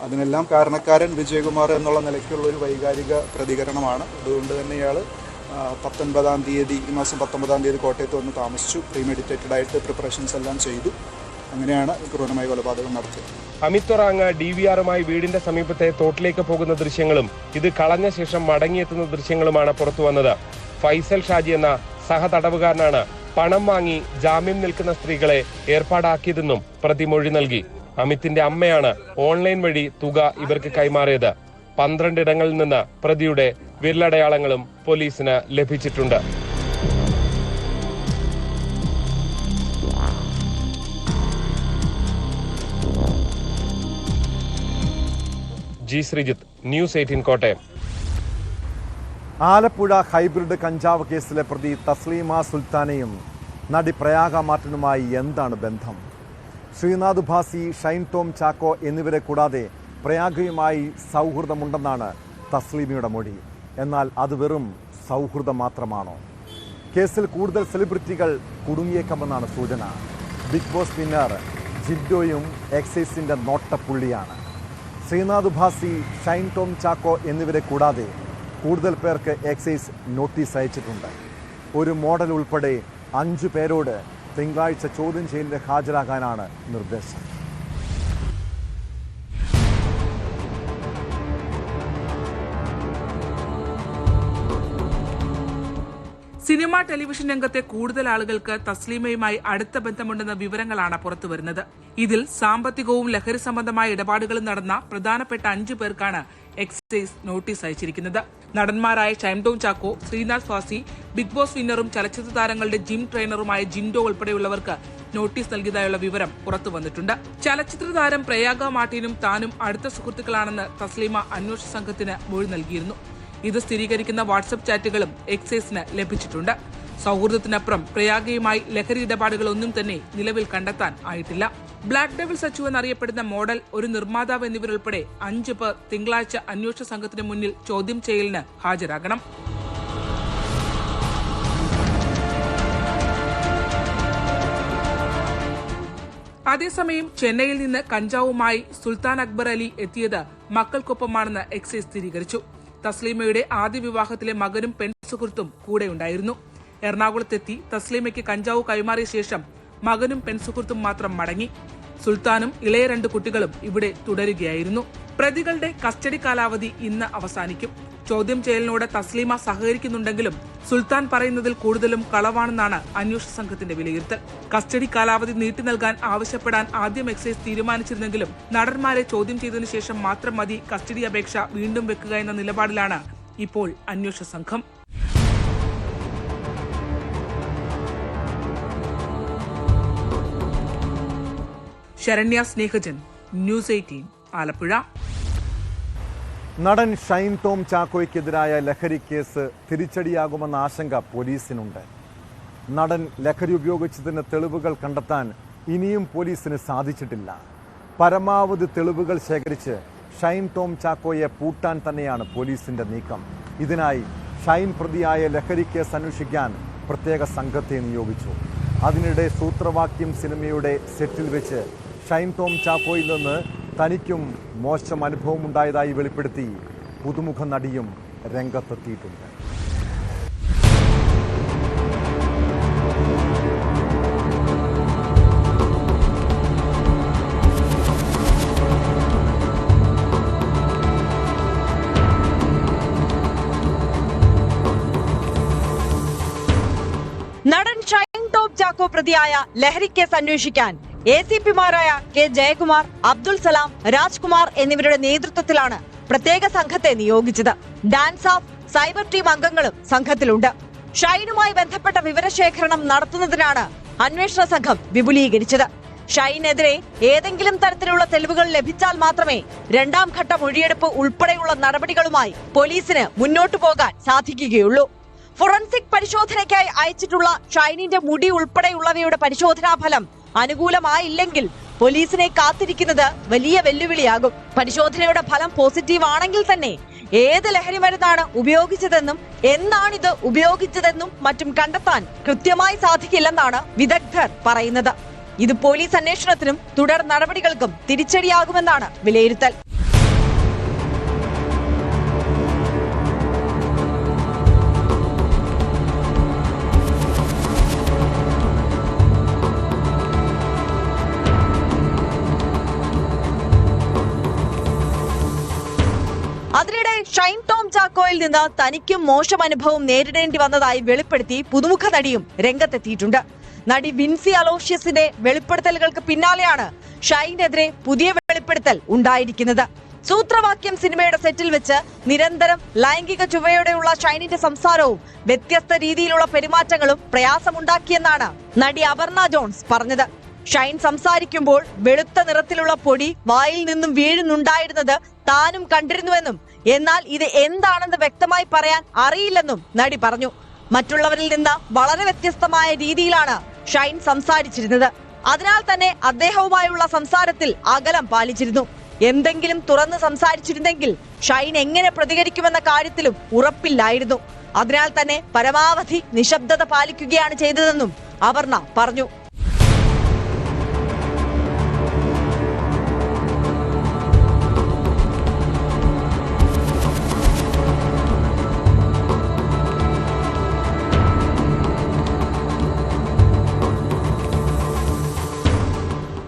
അതിനെല്ലാം കാരണക്കാരൻ വിജയകുമാർ എന്നുള്ള നിലയ്ക്കുള്ള ഒരു വൈകാരിക പ്രതികരണമാണ്. അതുകൊണ്ട് തന്നെ ഇയാൾ 19-ാം തീയതി, ഈ മാസം 19-ാം തീയതി കോട്ടയത്ത് വന്ന് താമസിച്ചു. പ്രീമെഡിറ്റേറ്റഡ് ആയിട്ട് പ്രിപ്പറേഷൻസ് എല്ലാം ചെയ്തു. അങ്ങനെയാണ് ക്രൂരമായ കൊലപാതകം നടത്തിയത്. അമിത് ഒറാങ് DVRുമായി വീടിന്റെ സമീപത്തെ തോട്ടിലേക്ക് പോകുന്ന ദൃശ്യങ്ങളും ഇത് കളഞ്ഞ ശേഷം മടങ്ങിയെത്തുന്ന ദൃശ്യങ്ങളുമാണ് പുറത്തുവന്നത്. ഫൈസൽ ഷാജി എന്ന സഹതടവുകാരനാണ് പണം വാങ്ങി ജാമ്യം നിൽക്കുന്ന സ്ത്രീകളെ ഏർപ്പാടാക്കിയതെന്നും പ്രതി മൊഴി നൽകി. അമിത്തിന്റെ അമ്മയാണ് ഓൺലൈൻ വഴി തുക ഇവർക്ക് കൈമാറിയത്. 12 ഇടങ്ങളിൽ നിന്ന് പ്രതിയുടെ വിരലടയാളങ്ങളും പോലീസിന് ലഭിച്ചിട്ടുണ്ട്. G Sreejith, news 18 Kottayam. Alappuzha hybrid കഞ്ചാവ് കേസിലെ പ്രതി തസ്ലീമ സുൽത്താനയും നടി പ്രയാഗ മാർട്ടിനുമായി എന്താണ് ബന്ധം? ശ്രീനാഥ് ഭാസി, ഷൈൻ ടോം ചാക്കോ എന്നിവരെ കൂടാതെ പ്രയാഗയുമായി സൗഹൃദമുണ്ടെന്നാണ് തസ്ലീമയുടെ മൊഴി. എന്നാൽ അത് വെറും സൗഹൃദം മാത്രമാണോ? കേസിൽ കൂടുതൽ സെലിബ്രിറ്റികൾ കുടുങ്ങിയേക്കാമെന്നാണ് സൂചന. ബിഗ് ബോസ് വിന്നർ ജിൻഡോയും എക്സൈസിൻ്റെ നോട്ടപ്പുള്ളിയാണ്. ശ്രീനാഥ് ഭാസി, ഷൈൻ ടോം ചാക്കോ എന്നിവരെ കൂടാതെ കൂടുതൽ പേർക്ക് എക്സൈസ് നോട്ടീസ് അയച്ചിട്ടുണ്ട്. ഒരു മോഡൽ ഉൾപ്പെടെ 5 പേരോട് തിങ്കളാഴ്ച ചോദ്യം ചെയ്യലിന് ഹാജരാകാനാണ് നിർദ്ദേശം. സിനിമ, ടെലിവിഷൻ രംഗത്തെ കൂടുതൽ ആളുകൾക്ക് തസ്ലീമയുമായി അടുത്ത ബന്ധമുണ്ടെന്ന വിവരങ്ങളാണ് പുറത്തുവരുന്നത്. ഇതിൽ സാമ്പത്തികവും ലഹരി സംബന്ധമായ ഇടപാടുകളും നടന്ന പ്രധാനപ്പെട്ട 5 പേർക്കാണ് എക്സൈസ് നോട്ടീസ് അയച്ചിരിക്കുന്നത്. നടന്മാരായ ഷൈൻ ടോം ചാക്കോ, ശ്രീനാഥ് ഭാസി, ബിഗ് ബോസ് വിന്നറും ചലച്ചിത്ര താരങ്ങളുടെ ജിം ട്രെയിനറുമായ ജിൻഡോ ഉൾപ്പെടെയുള്ളവർക്ക് നോട്ടീസ് നൽകിയതായുള്ള വിവരം പുറത്തു വന്നിട്ടുണ്ട്. ചലച്ചിത്ര താരം പ്രയാഗ മാർട്ടിനും താനും അടുത്ത സുഹൃത്തുക്കളാണെന്ന് തസ്ലീമ അന്വേഷണ സംഘത്തിന് മൊഴി നൽകിയിരുന്നു. ഇത് സ്ഥിരീകരിക്കുന്ന വാട്സ്ആപ്പ് ചാറ്റുകളും എക്സൈസിന് ലഭിച്ചിട്ടുണ്ട്. സൗഹൃദത്തിനപ്പുറം പ്രയാഗയുമായി ലഹരി ഇടപാടുകളൊന്നും തന്നെ നിലവിൽ കണ്ടെത്താൻ ആയിട്ടില്ല. ബ്ലാക്ക് ഡെവിൾ സച്ചു എന്നറിയപ്പെടുന്ന മോഡൽ, ഒരു നിർമ്മാതാവ് എന്നിവരുൾപ്പെടെ 5 പേർ തിങ്കളാഴ്ച അന്വേഷണ സംഘത്തിന് മുന്നിൽ ചോദ്യം ചെയ്യലിന് ഹാജരാകണം. അതേസമയം ചെന്നൈയിൽ നിന്ന് കഞ്ചാവുമായി സുൽത്താൻ അക്ബർ അലി എത്തിയത് മക്കൾക്കൊപ്പമാണെന്ന് എക്സൈസ് സ്ഥിരീകരിച്ചു. തസ്ലീമയുടെ ആദ്യ വിവാഹത്തിലെ മകനും പെൺസുഹൃത്തും കൂടെയുണ്ടായിരുന്നു. എറണാകുളത്തെത്തി തസ്ലീമയ്ക്ക് കഞ്ചാവ് കൈമാറിയ ശേഷം മകനും പെൺസുഹൃത്തും മാത്രം മടങ്ങി. സുൽത്താനും ഇളയ 2 കുട്ടികളും ഇവിടെ തുടരുകയായിരുന്നു. പ്രതികളുടെ കസ്റ്റഡി കാലാവധി ഇന്ന് അവസാനിക്കും. ചോദ്യം ചെയ്യലിനോട് തസ്ലീമ സഹകരിക്കുന്നുണ്ടെങ്കിലും സുൽത്താൻ പറയുന്നതിൽ കൂടുതലും കളവാണെന്നാണ് അന്വേഷണ സംഘത്തിന്റെ വിലയിരുത്തൽ. കസ്റ്റഡി കാലാവധി നീട്ടി നൽകാൻ ആവശ്യപ്പെടാൻ ആദ്യം എക്സൈസ് തീരുമാനിച്ചിരുന്നെങ്കിലും നടന്മാരെ ചോദ്യം ചെയ്തതിനു ശേഷം മാത്രം മതി കസ്റ്റഡി അപേക്ഷ വീണ്ടും വെക്കുക എന്ന നിലപാടിലാണ് ഇപ്പോൾ അന്വേഷണ സംഘം. ശരണ്യ സ്നേഹജൻ, ന്യൂസ് 18, ആലപ്പുഴ. നടൻ ഷൈൻ ടോം ചാക്കോയ്ക്കെതിരായ ലഹരി കേസ് തിരിച്ചടിയാകുമെന്ന ആശങ്ക പോലീസിനുണ്ട്. നടൻ ലഹരി ഉപയോഗിച്ചതിന് തെളിവുകൾ കണ്ടെത്താൻ ഇനിയും പോലീസിന് സാധിച്ചിട്ടില്ല. പരമാവധി തെളിവുകൾ ശേഖരിച്ച് ഷൈൻ ടോം ചാക്കോയെ പൂട്ടാൻ തന്നെയാണ് പോലീസിന്റെ നീക്കം. ഇതിനായി ഷൈൻ പ്രതിയായ ലഹരി കേസ് അന്വേഷിക്കാൻ പ്രത്യേക സംഘത്തെ നിയോഗിച്ചു. അതിനിടെ സൂത്രവാക്യം സിനിമയുടെ സെറ്റിൽ വെച്ച് ഷൈൻ ടോം ചാക്കോയിൽ നിന്ന് തനിക്കും മോശം അനുഭവമുണ്ടായതായി വെളിപ്പെടുത്തി പുതുമുഖ നടിയും രംഗത്തെത്തിയിട്ടുണ്ട്. നടൻ ഷൈൻ ടോം ചാക്കോ പ്രതിയായ ലഹരി കേസ് അന്വേഷിക്കാൻ ACPമാരായ കെ ജയകുമാർ, അബ്ദുൾ സലാം, രാജ്കുമാർ എന്നിവരുടെ നേതൃത്വത്തിലാണ് പ്രത്യേക സംഘത്തെ നിയോഗിച്ചത്. ഡാൻസ് ഓഫ് സൈബർ ടീം അംഗങ്ങളും സംഘത്തിലുണ്ട്. ഷൈനുമായി ബന്ധപ്പെട്ട വിവരശേഖരണം നടത്തുന്നതിനാണ് അന്വേഷണ സംഘം വിപുലീകരിച്ചത്. ഷൈനെതിരെ ഏതെങ്കിലും തരത്തിലുള്ള തെളിവുകൾ ലഭിച്ചാൽ മാത്രമേ 2ാം ഘട്ട മൊഴിയെടുപ്പ് ഉൾപ്പെടെയുള്ള നടപടികളുമായി പോലീസിന് മുന്നോട്ടു പോകാൻ സാധിക്കുകയുള്ളൂ. ഫോറൻസിക് പരിശോധനയ്ക്കായി അയച്ചിട്ടുള്ള ഷൈനിന്റെ മുടി ഉൾപ്പെടെയുള്ളവയുടെ പരിശോധനാ ഫലം അനുകൂലമായില്ലെങ്കിൽ പോലീസിനെ കാത്തിരിക്കുന്നത് വലിയ വെല്ലുവിളിയാകും. പരിശോധനയുടെ ഫലം പോസിറ്റീവ് ആണെങ്കിൽ തന്നെ ഏത് ലഹരി മരുന്നാണ് ഉപയോഗിച്ചതെന്നും എന്നാണിത് ഉപയോഗിച്ചതെന്നും മറ്റും കണ്ടെത്താൻ കൃത്യമായി സാധിക്കില്ലെന്നാണ് വിദഗ്ധർ പറയുന്നത്. ഇത് പോലീസ് അന്വേഷണത്തിനും തുടർ നടപടികൾക്കും തിരിച്ചടിയാകുമെന്നാണ് വിലയിരുത്തൽ. അതിനിടെ ഷൈൻ ടോം ചാക്കോയിൽ നിന്ന് തനിക്കും മോശം അനുഭവം നേരിടേണ്ടി വന്നതായി വെളിപ്പെടുത്തി പുതുമുഖ നടിയും രംഗത്തെത്തിയിട്ടുണ്ട്. നടി വിൻസി അലോഷ്യസിന്റെ വെളിപ്പെടുത്തലുകൾക്ക് പിന്നാലെയാണ് ഷൈനെതിരെ പുതിയ വെളിപ്പെടുത്തൽ ഉണ്ടായിരിക്കുന്നത്. സൂത്രവാക്യം സിനിമയുടെ സെറ്റിൽ വെച്ച് നിരന്തരം ലൈംഗിക ചുവയോടെയുള്ള ഷൈനിന്റെ സംസാരവും വ്യത്യസ്ത രീതിയിലുള്ള പെരുമാറ്റങ്ങളും പ്രയാസമുണ്ടാക്കിയെന്നാണ് നടി അപർണ ജോൺസ് പറഞ്ഞത്. ഷൈൻ സംസാരിക്കുമ്പോൾ വെളുത്ത നിറത്തിലുള്ള പൊടി വായിൽ നിന്നും വീഴുന്നുണ്ടായിരുന്നത് താനും കണ്ടിരുന്നുവെന്നും എന്നാൽ ഇത് എന്താണെന്ന് വ്യക്തമായി പറയാൻ അറിയില്ലെന്നും നടി പറഞ്ഞു. മറ്റുള്ളവരിൽ നിന്ന് വളരെ വ്യത്യസ്തമായ രീതിയിലാണ് ഷൈൻ സംസാരിച്ചിരുന്നത്. അതിനാൽ തന്നെ അദ്ദേഹവുമായുള്ള സംസാരത്തിൽ അകലം പാലിച്ചിരുന്നു. എന്തെങ്കിലും തുറന്ന് സംസാരിച്ചിരുന്നെങ്കിൽ ഷൈൻ എങ്ങനെ പ്രതികരിക്കുമെന്ന കാര്യത്തിലും ഉറപ്പില്ലായിരുന്നു. അതിനാൽ തന്നെ പരമാവധി നിശബ്ദത പാലിക്കുകയാണ് ചെയ്തതെന്നും അപർണ പറഞ്ഞു.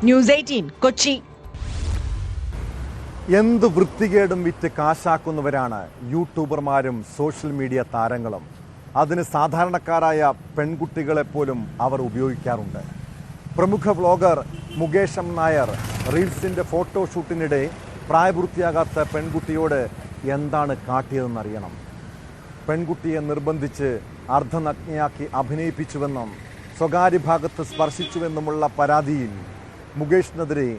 ന്യൂസ് 18 കൊച്ചി. എന്ത് വൃത്തികേടും വിറ്റ് കാശാക്കുന്നവരാണ് യൂട്യൂബർമാരും സോഷ്യൽ മീഡിയ താരങ്ങളും. അതിന് സാധാരണക്കാരായ പെൺകുട്ടികളെപ്പോലും അവർ ഉപയോഗിക്കാറുണ്ട്. പ്രമുഖ വ്ളോഗർ മുകേഷ് എം നായർ റീൽസിൻ്റെ ഫോട്ടോഷൂട്ടിനിടെ പ്രായപൂർത്തിയാകാത്ത പെൺകുട്ടിയോട് എന്താണ് കാട്ടിയതെന്നറിയണം. പെൺകുട്ടിയെ നിർബന്ധിച്ച് അർദ്ധനഗ്നയാക്കി അഭിനയിപ്പിച്ചുവെന്നും സ്വകാര്യ ഭാഗത്ത് സ്പർശിച്ചുവെന്നുമുള്ള പരാതിയിൽ മുകേഷിനെതിരെ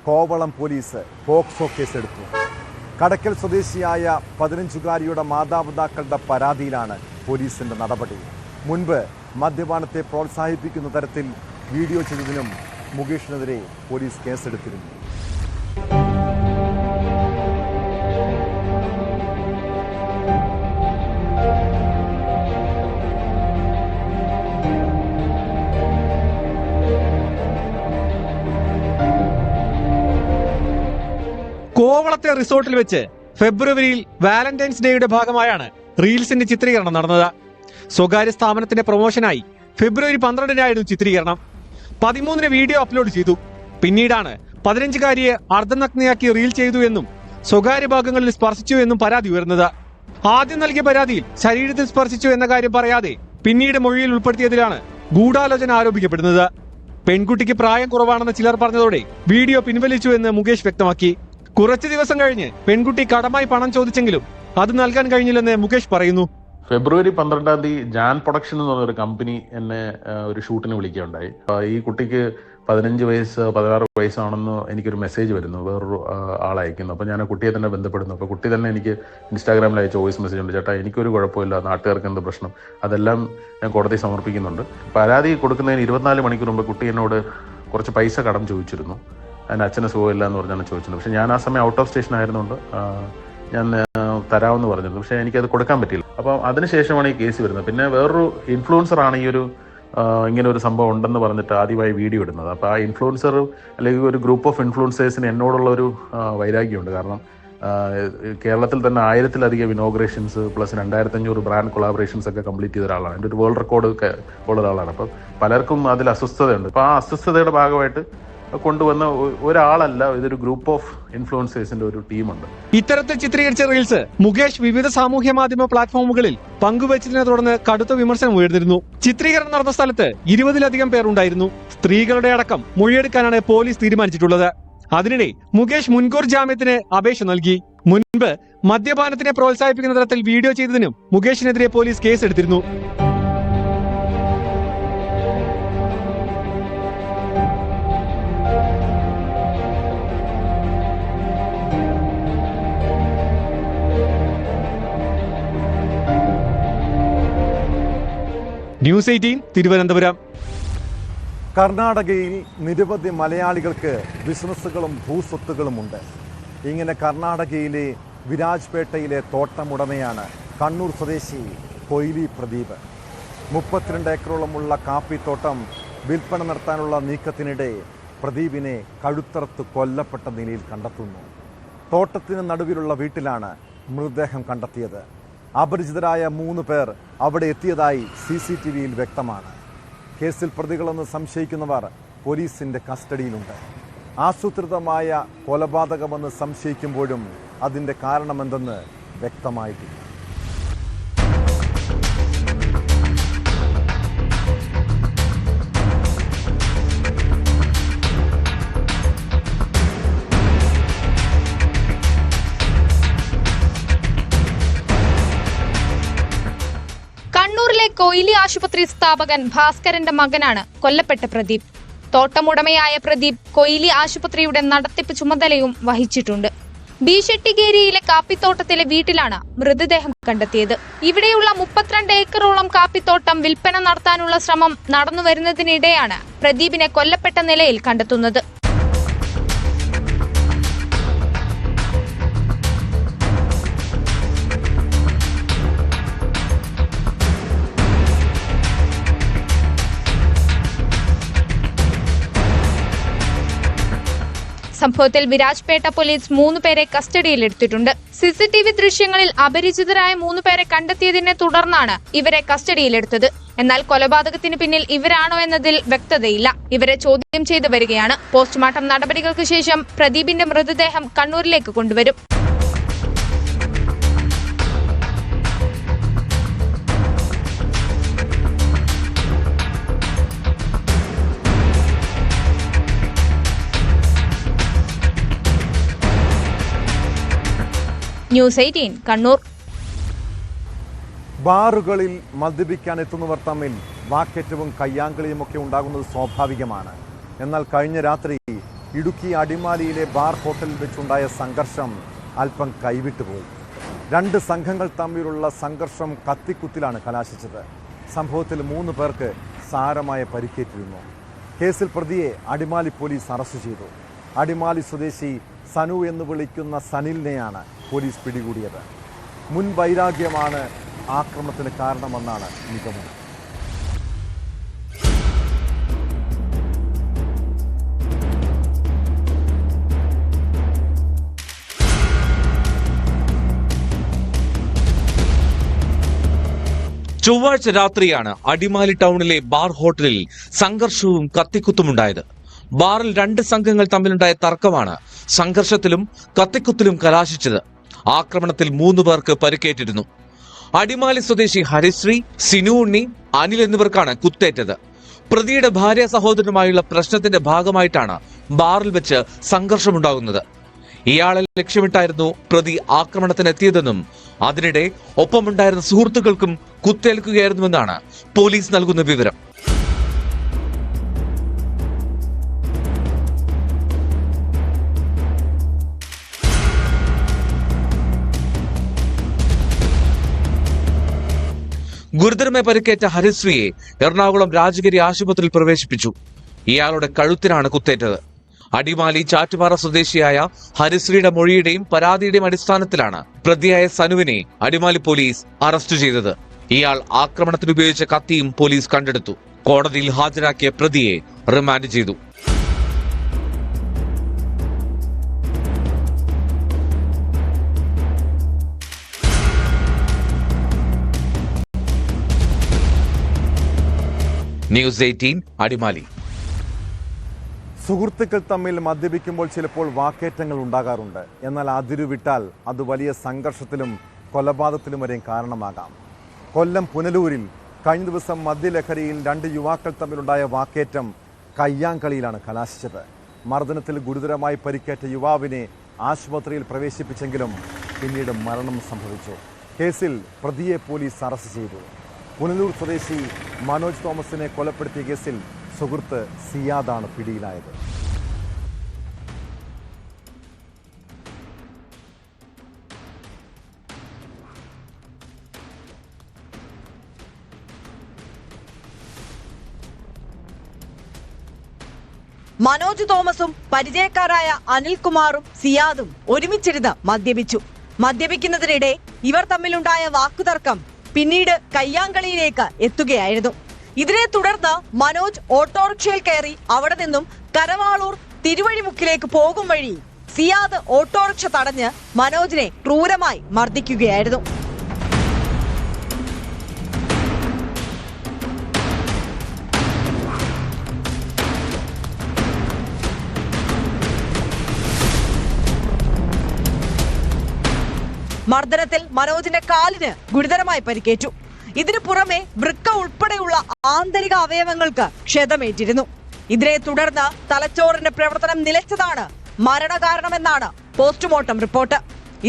കോവളം പോലീസ് പോക്സോ കേസെടുത്തു. കടക്കൽ സ്വദേശിയായ 15-കാരിയുടെ മാതാപിതാക്കളുടെ പരാതിയിലാണ് പോലീസിന്റെ നടപടി. മുൻപ് മദ്യപാനത്തെ പ്രോത്സാഹിപ്പിക്കുന്ന തരത്തിൽ വീഡിയോ ചെയ്തതിനും മുകേഷിനെതിരെ പോലീസ് കേസെടുത്തിരുന്നു. കോവളത്തെ റിസോർട്ടിൽ വെച്ച് ഫെബ്രുവരിയിൽ വാലന്റൈൻസ് ഡേയുടെ ഭാഗമായാണ് റീൽസിന്റെ ചിത്രീകരണം നടന്നത്. സ്വകാര്യ സ്ഥാപനത്തിന്റെ പ്രൊമോഷനായി ഫെബ്രുവരി 12-നായിരുന്നു ചിത്രീകരണം. 13-ന് വീഡിയോ അപ്ലോഡ് ചെയ്തു. പിന്നീടാണ് 15-കാരിയെ അർദ്ധനഗ്നയാക്കി റീൽ ചെയ്തു എന്നും സ്വകാര്യ ഭാഗങ്ങളിൽ സ്പർശിച്ചു എന്നും പരാതി ഉയർന്നത്. ആദ്യം നൽകിയ പരാതിയിൽ ശരീരത്തിൽ സ്പർശിച്ചു എന്ന കാര്യം പറയാതെ പിന്നീട് മൊഴിയിൽ ഉൾപ്പെടുത്തിയതിലാണ് ഗൂഢാലോചന ആരോപിക്കപ്പെടുന്നത്. പെൺകുട്ടിക്ക് പ്രായം കുറവാണെന്ന് ചിലർ പറഞ്ഞതോടെ വീഡിയോ പിൻവലിച്ചു എന്ന് മുകേഷ് വ്യക്തമാക്കി. കുറച്ചു ദിവസം കഴിഞ്ഞ് പെൺകുട്ടി കടമായി പണം ചോദിച്ചെങ്കിലും അത് നൽകാൻ കഴിഞ്ഞില്ലെന്ന് മുകേഷ് പറയുന്നു. ഫെബ്രുവരി 12-ാം തീയതി ജാൻ പ്രൊഡക്ഷൻ എന്ന് പറഞ്ഞൊരു കമ്പനി എന്നെ ഒരു ഷൂട്ടിന് വിളിക്കുകയുണ്ടായി. ഈ കുട്ടിക്ക് 15 വയസ്സ് 16 വയസ്സാണെന്ന് എനിക്കൊരു മെസ്സേജ് വരുന്നു, വേറൊരു ആളയക്കുന്നു. അപ്പോൾ ഞാൻ ആ കുട്ടിയെ തന്നെ ബന്ധപ്പെടുന്നു. അപ്പോൾ കുട്ടി തന്നെ എനിക്ക് ഇൻസ്റ്റാഗ്രാമിൽ അയച്ച വോയിസ് മെസ്സേജ് ഉണ്ട്, ചേട്ടാ എനിക്കൊരു കുഴപ്പമില്ല, നാട്ടുകാർക്ക് എന്ത് പ്രശ്നം, അതെല്ലാം ഞാൻ കോടതി സമർപ്പിക്കുന്നുണ്ട്. പരാതി കൊടുക്കുന്നതിന് 24 മണിക്കൂർ മുമ്പ് കുട്ടി എന്നോട് കുറച്ച് പൈസ കടം ചോദിച്ചിരുന്നു. അതിന് അച്ഛന് സുഖമില്ല എന്ന് പറഞ്ഞാണ് ചോദിച്ചത്. പക്ഷേ ഞാൻ ആ സമയം ഔട്ട് ഓഫ് സ്റ്റേഷൻ ആയിരുന്നുകൊണ്ട് ഞാൻ തരാമെന്ന് പറഞ്ഞിരുന്നു. പക്ഷേ എനിക്കത് കൊടുക്കാൻ പറ്റിയില്ല. അപ്പം അതിനുശേഷമാണ് ഈ കേസ് വരുന്നത്. പിന്നെ വേറൊരു ഇൻഫ്ലുവൻസറാണ് ഈ ഒരു ഇങ്ങനെ ഒരു സംഭവം ഉണ്ടെന്ന് പറഞ്ഞിട്ട് ആദ്യമായി വീഡിയോ ഇടുന്നത്. അപ്പോൾ ആ ഇൻഫ്ലുവൻസർ അല്ലെങ്കിൽ ഒരു ഗ്രൂപ്പ് ഓഫ് ഇൻഫ്ലുവൻസേഴ്സിന് എന്നോടുള്ള ഒരു വൈരാഗ്യമുണ്ട്. കാരണം കേരളത്തിൽ തന്നെ 1000-ലധികം ഇനോഗ്രേഷൻസ് പ്ലസ് 2500 ബ്രാൻഡ് കൊളാബറേഷൻസ് ഒക്കെ കംപ്ലീറ്റ് ചെയ്ത ഒരാളാണ്. എൻ്റെ ഒരു വേൾഡ് റെക്കോർഡ് ഉള്ള ഒരാളാണ്. അപ്പം പലർക്കും അതിൽ അസ്വസ്ഥതയുണ്ട്. അപ്പോൾ ആ അസ്വസ്ഥതയുടെ ഭാഗമായിട്ട് കൊണ്ടുവന്ന ഒരാളല്ല, ഇതൊരു ഗ്രൂപ്പ് ഓഫ് ഇൻഫ്ലുവൻസേഴ്സിന്റെ ഒരു ടീമുണ്ട്. ഇത്തരത്തിൽ ചിത്രീകരിച്ച റീൽസ് മുകേഷ് വിവിധ സാമൂഹ്യ മാധ്യമ പ്ലാറ്റ്ഫോമുകളിൽ പങ്കുവച്ചതിനെ തുടർന്ന് കടുത്ത വിമർശനം ഉയർന്നിരുന്നു. ചിത്രീകരണം നടന്ന സ്ഥലത്ത് 20-ലധികം പേർ ഉണ്ടായിരുന്നു. സ്ത്രീകളുടെ അടക്കം മൊഴിയെടുക്കാനാണ് പോലീസ് തീരുമാനിച്ചിട്ടുള്ളത്. അതിനിടെ മുകേഷ് മുൻകൂർ ജാമ്യത്തിന് അപേക്ഷ നൽകി. മുൻപ് മദ്യപാനത്തിനെ പ്രോത്സാഹിപ്പിക്കുന്ന തരത്തിൽ വീഡിയോ ചെയ്തതിനും മുകേഷിനെതിരെ പോലീസ് കേസെടുത്തിരുന്നു. ന്യൂസ് 18 തിരുവനന്തപുരം. കർണാടകയിൽ നിരവധി മലയാളികൾക്ക് ബിസിനസ്സുകളും ഭൂസ്വത്തുകളുമുണ്ട്. ഇങ്ങനെ കർണാടകയിലെ വിരാജ്പേട്ടയിലെ തോട്ടമുടമയാണ് കണ്ണൂർ സ്വദേശി കൊയ്ലി പ്രദീപ്. 32 ഏക്കറോളമുള്ള കാപ്പിത്തോട്ടം വിൽപ്പന നടത്താനുള്ള നീക്കത്തിനിടെ പ്രദീപിനെ കഴുത്തറുത്ത് കൊല്ലപ്പെട്ട നിലയിൽ കണ്ടെത്തുന്നു. തോട്ടത്തിന് നടുവിലുള്ള വീട്ടിലാണ് മൃതദേഹം കണ്ടെത്തിയത്. അപരിചിതരായ 3 പേർ അവിടെ എത്തിയതായി CCTVയിൽ വ്യക്തമാണ്. കേസിൽ പ്രതികളെന്ന് സംശയിക്കുന്നവർ പോലീസിന്റെ കസ്റ്റഡിയിലുണ്ട്. ആസൂത്രിതമായ കൊലപാതകമെന്ന് സംശയിക്കുമ്പോഴും അതിന്റെ കാരണമെന്തെന്ന് വ്യക്തമായിട്ടില്ല. കണ്ണൂരിലെ കൊയിലി ആശുപത്രി സ്ഥാപകൻ ഭാസ്കരന്റെ മകനാണ് കൊല്ലപ്പെട്ട പ്രദീപ്. തോട്ടമുടമയായ പ്രദീപ് കൊയിലി ആശുപത്രിയുടെ നടത്തിപ്പ് ചുമതലയും വഹിച്ചിട്ടുണ്ട്. ബീഷെട്ടിഗേരിയിലെ കാപ്പിത്തോട്ടത്തിലെ വീട്ടിലാണ് മൃതദേഹം കണ്ടെത്തിയത്. ഇവിടെയുള്ള 32 ഏക്കറോളം കാപ്പിത്തോട്ടം വിൽപ്പന നടത്താനുള്ള ശ്രമം നടന്നുവരുന്നതിനിടെയാണ് പ്രദീപിനെ കൊല്ലപ്പെട്ട നിലയിൽ കണ്ടെത്തുന്നത്. സംഭവത്തിൽ വിരാജ്പേട്ട പോലീസ് 3 പേരെ കസ്റ്റഡിയിലെടുത്തിട്ടുണ്ട്. CCTV ദൃശ്യങ്ങളിൽ അപരിചിതരായ 3 പേരെ കണ്ടെത്തിയതിനെ തുടർന്നാണ് ഇവരെ കസ്റ്റഡിയിലെടുത്തത്. എന്നാൽ കൊലപാതകത്തിന് പിന്നിൽ ഇവരാണോ എന്നതിൽ വ്യക്തതയില്ല. ഇവരെ ചോദ്യം ചെയ്തു വരികയാണ്. പോസ്റ്റ്മോർട്ടം നടപടികൾക്ക് ശേഷം പ്രദീപിന്റെ മൃതദേഹം കണ്ണൂരിലേക്ക് കൊണ്ടുവരും. ന്യൂസ് 18 കണ്ണൂർ. ബാറുകളിൽ മദ്യപിക്കാൻ എത്തുന്നവർ തമ്മിൽ വാക്കേറ്റവും കയ്യാങ്കളിയുമൊക്കെ ഉണ്ടാകുന്നത് സ്വാഭാവികമാണ്. എന്നാൽ കഴിഞ്ഞ രാത്രി ഇടുക്കി അടിമാലിയിലെ ബാർ ഹോട്ടലിൽ വെച്ചുണ്ടായ സംഘർഷം അല്പം കൈവിട്ടുപോയി. രണ്ട് സംഘങ്ങൾ തമ്മിലുള്ള സംഘർഷം കത്തിക്കുത്തിലാണ് കലാശിച്ചത്. സംഭവത്തിൽ 3 പേർക്ക് സാരമായ പരിക്കേറ്റിരുന്നു. കേസിൽ പ്രതിയെ അടിമാലി പോലീസ് അറസ്റ്റ് ചെയ്തു. അടിമാലി സ്വദേശി സനു എന്ന് വിളിക്കുന്ന സനിലിനെയാണ് പോലീസ് പിടികൂടിയത്. മുൻ വൈരാഗ്യമാണ് ആക്രമണത്തിന് കാരണമെന്നാണ് നിഗമനം. ചൊവ്വാഴ്ച രാത്രിയാണ് അടിമാലി ടൗണിലെ ബാർ ഹോട്ടലിൽ സംഘർഷവും കത്തിക്കുത്തുമുണ്ടായത്. ബാറിൽ 2 സംഘങ്ങൾ തമ്മിലുണ്ടായ തർക്കമാണ് സംഘർഷത്തിലും കത്തിക്കുത്തിലും കലാശിച്ചത്. ആക്രമണത്തിൽ 3 പേർക്ക് പരിക്കേറ്റിരുന്നു. അടിമാലി സ്വദേശി ഹരിശ്രീ, സിനു ഉണ്ണി, അനിൽ എന്നിവർക്കാണ് കുത്തേറ്റത്. പ്രതിയുടെ ഭാര്യ സഹോദരനുമായുള്ള പ്രശ്നത്തിന്റെ ഭാഗമായിട്ടാണ് ബാറിൽ വെച്ച് സംഘർഷമുണ്ടാകുന്നത്. ഇയാളെ ലക്ഷ്യമിട്ടായിരുന്നു പ്രതി ആക്രമണത്തിനെത്തിയതെന്നും അതിനിടെ ഒപ്പമുണ്ടായിരുന്ന സുഹൃത്തുക്കൾക്കും കുത്തേൽക്കുകയായിരുന്നുവെന്നാണ് പോലീസ് നൽകുന്ന വിവരം. ഗുരുതരമായി പരിക്കേറ്റ ഹരിശ്രീയെ എറണാകുളം രാജഗിരി ആശുപത്രിയിൽ പ്രവേശിപ്പിച്ചു. ഇയാളുടെ കഴുത്തിനാണ് കുത്തേറ്റത്. അടിമാലി ചാറ്റുപാറ സ്വദേശിയായ ഹരിശ്രീയുടെ മൊഴിയുടെയും പരാതിയുടെയും അടിസ്ഥാനത്തിലാണ് പ്രതിയായ സനുവിനെ അടിമാലി പോലീസ് അറസ്റ്റ് ചെയ്തത്. ഇയാൾ ആക്രമണത്തിന് ഉപയോഗിച്ച കത്തിയും പോലീസ് കണ്ടെടുത്തു. കോടതിയിൽ ഹാജരാക്കിയ പ്രതിയെ റിമാൻഡ് ചെയ്തു. ന്യൂസ് 18 അടിമാലി. സുഹൃത്തുക്കൾ തമ്മിൽ മദ്യപിക്കുമ്പോൾ ചിലപ്പോൾ വാക്കേറ്റങ്ങൾ ഉണ്ടാകാറുണ്ട്. എന്നാൽ അതിരുവിട്ടാൽ അത് വലിയ സംഘർഷത്തിലും കൊലപാതകത്തിലും വരെയും കാരണമാകാം. കൊല്ലം പുനലൂരിൽ കഴിഞ്ഞ ദിവസം മദ്യലഹരിയിൽ 2 യുവാക്കൾ തമ്മിലുണ്ടായ വാക്കേറ്റം കയ്യാങ്കളിയിലാണ് കലാശിച്ചത്. മർദ്ദനത്തിൽ ഗുരുതരമായി പരിക്കേറ്റ യുവാവിനെ ആശുപത്രിയിൽ പ്രവേശിപ്പിച്ചെങ്കിലും പിന്നീട് മരണം സംഭവിച്ചു. കേസിൽ പ്രതിയെ പോലീസ് അറസ്റ്റ് ചെയ്തു. പുനലൂർ സ്വദേശി മനോജ് തോമസിനെ കൊലപ്പെടുത്തിയ കേസിൽ സുഹൃത്ത് സിയാദാണ് പിടിയിലായത്. മനോജ് തോമസും പരിചയക്കാരായ അനിൽകുമാറും സിയാദും ഒരുമിച്ചിരുന്ന് മദ്യപിച്ചു. മദ്യപിക്കുന്നതിനിടെ ഇവർ തമ്മിലുണ്ടായ വാക്കുതർക്കം പിന്നീട് കയ്യാങ്കളിയിലേക്ക് എത്തുകയായിരുന്നു. ഇതിനെ തുടർന്ന് മനോജ് ഓട്ടോറിക്ഷയിൽ കയറി അവിടെ നിന്നും കരവാളൂർ തിരുവഴിമുക്കിലേക്ക് പോകും വഴി സിയാദ് ഓട്ടോറിക്ഷ തടഞ്ഞ് മനോജിനെ ക്രൂരമായി മർദ്ദിക്കുകയായിരുന്നു. മർദ്ദനത്തിൽ മനോജിന്റെ കാലിന് ഗുരുതരമായി പരിക്കേറ്റു. ഇതിനു പുറമെ വൃക്ക ഉൾപ്പെടെയുള്ള ആന്തരിക അവയവങ്ങൾക്ക് ക്ഷതമേറ്റിരുന്നു. ഇതിനെ തുടർന്ന് തലച്ചോറിന്റെ പ്രവർത്തനം നിലച്ചതാണ് മരണകാരണമെന്നാണ് പോസ്റ്റ്മോർട്ടം റിപ്പോർട്ട്.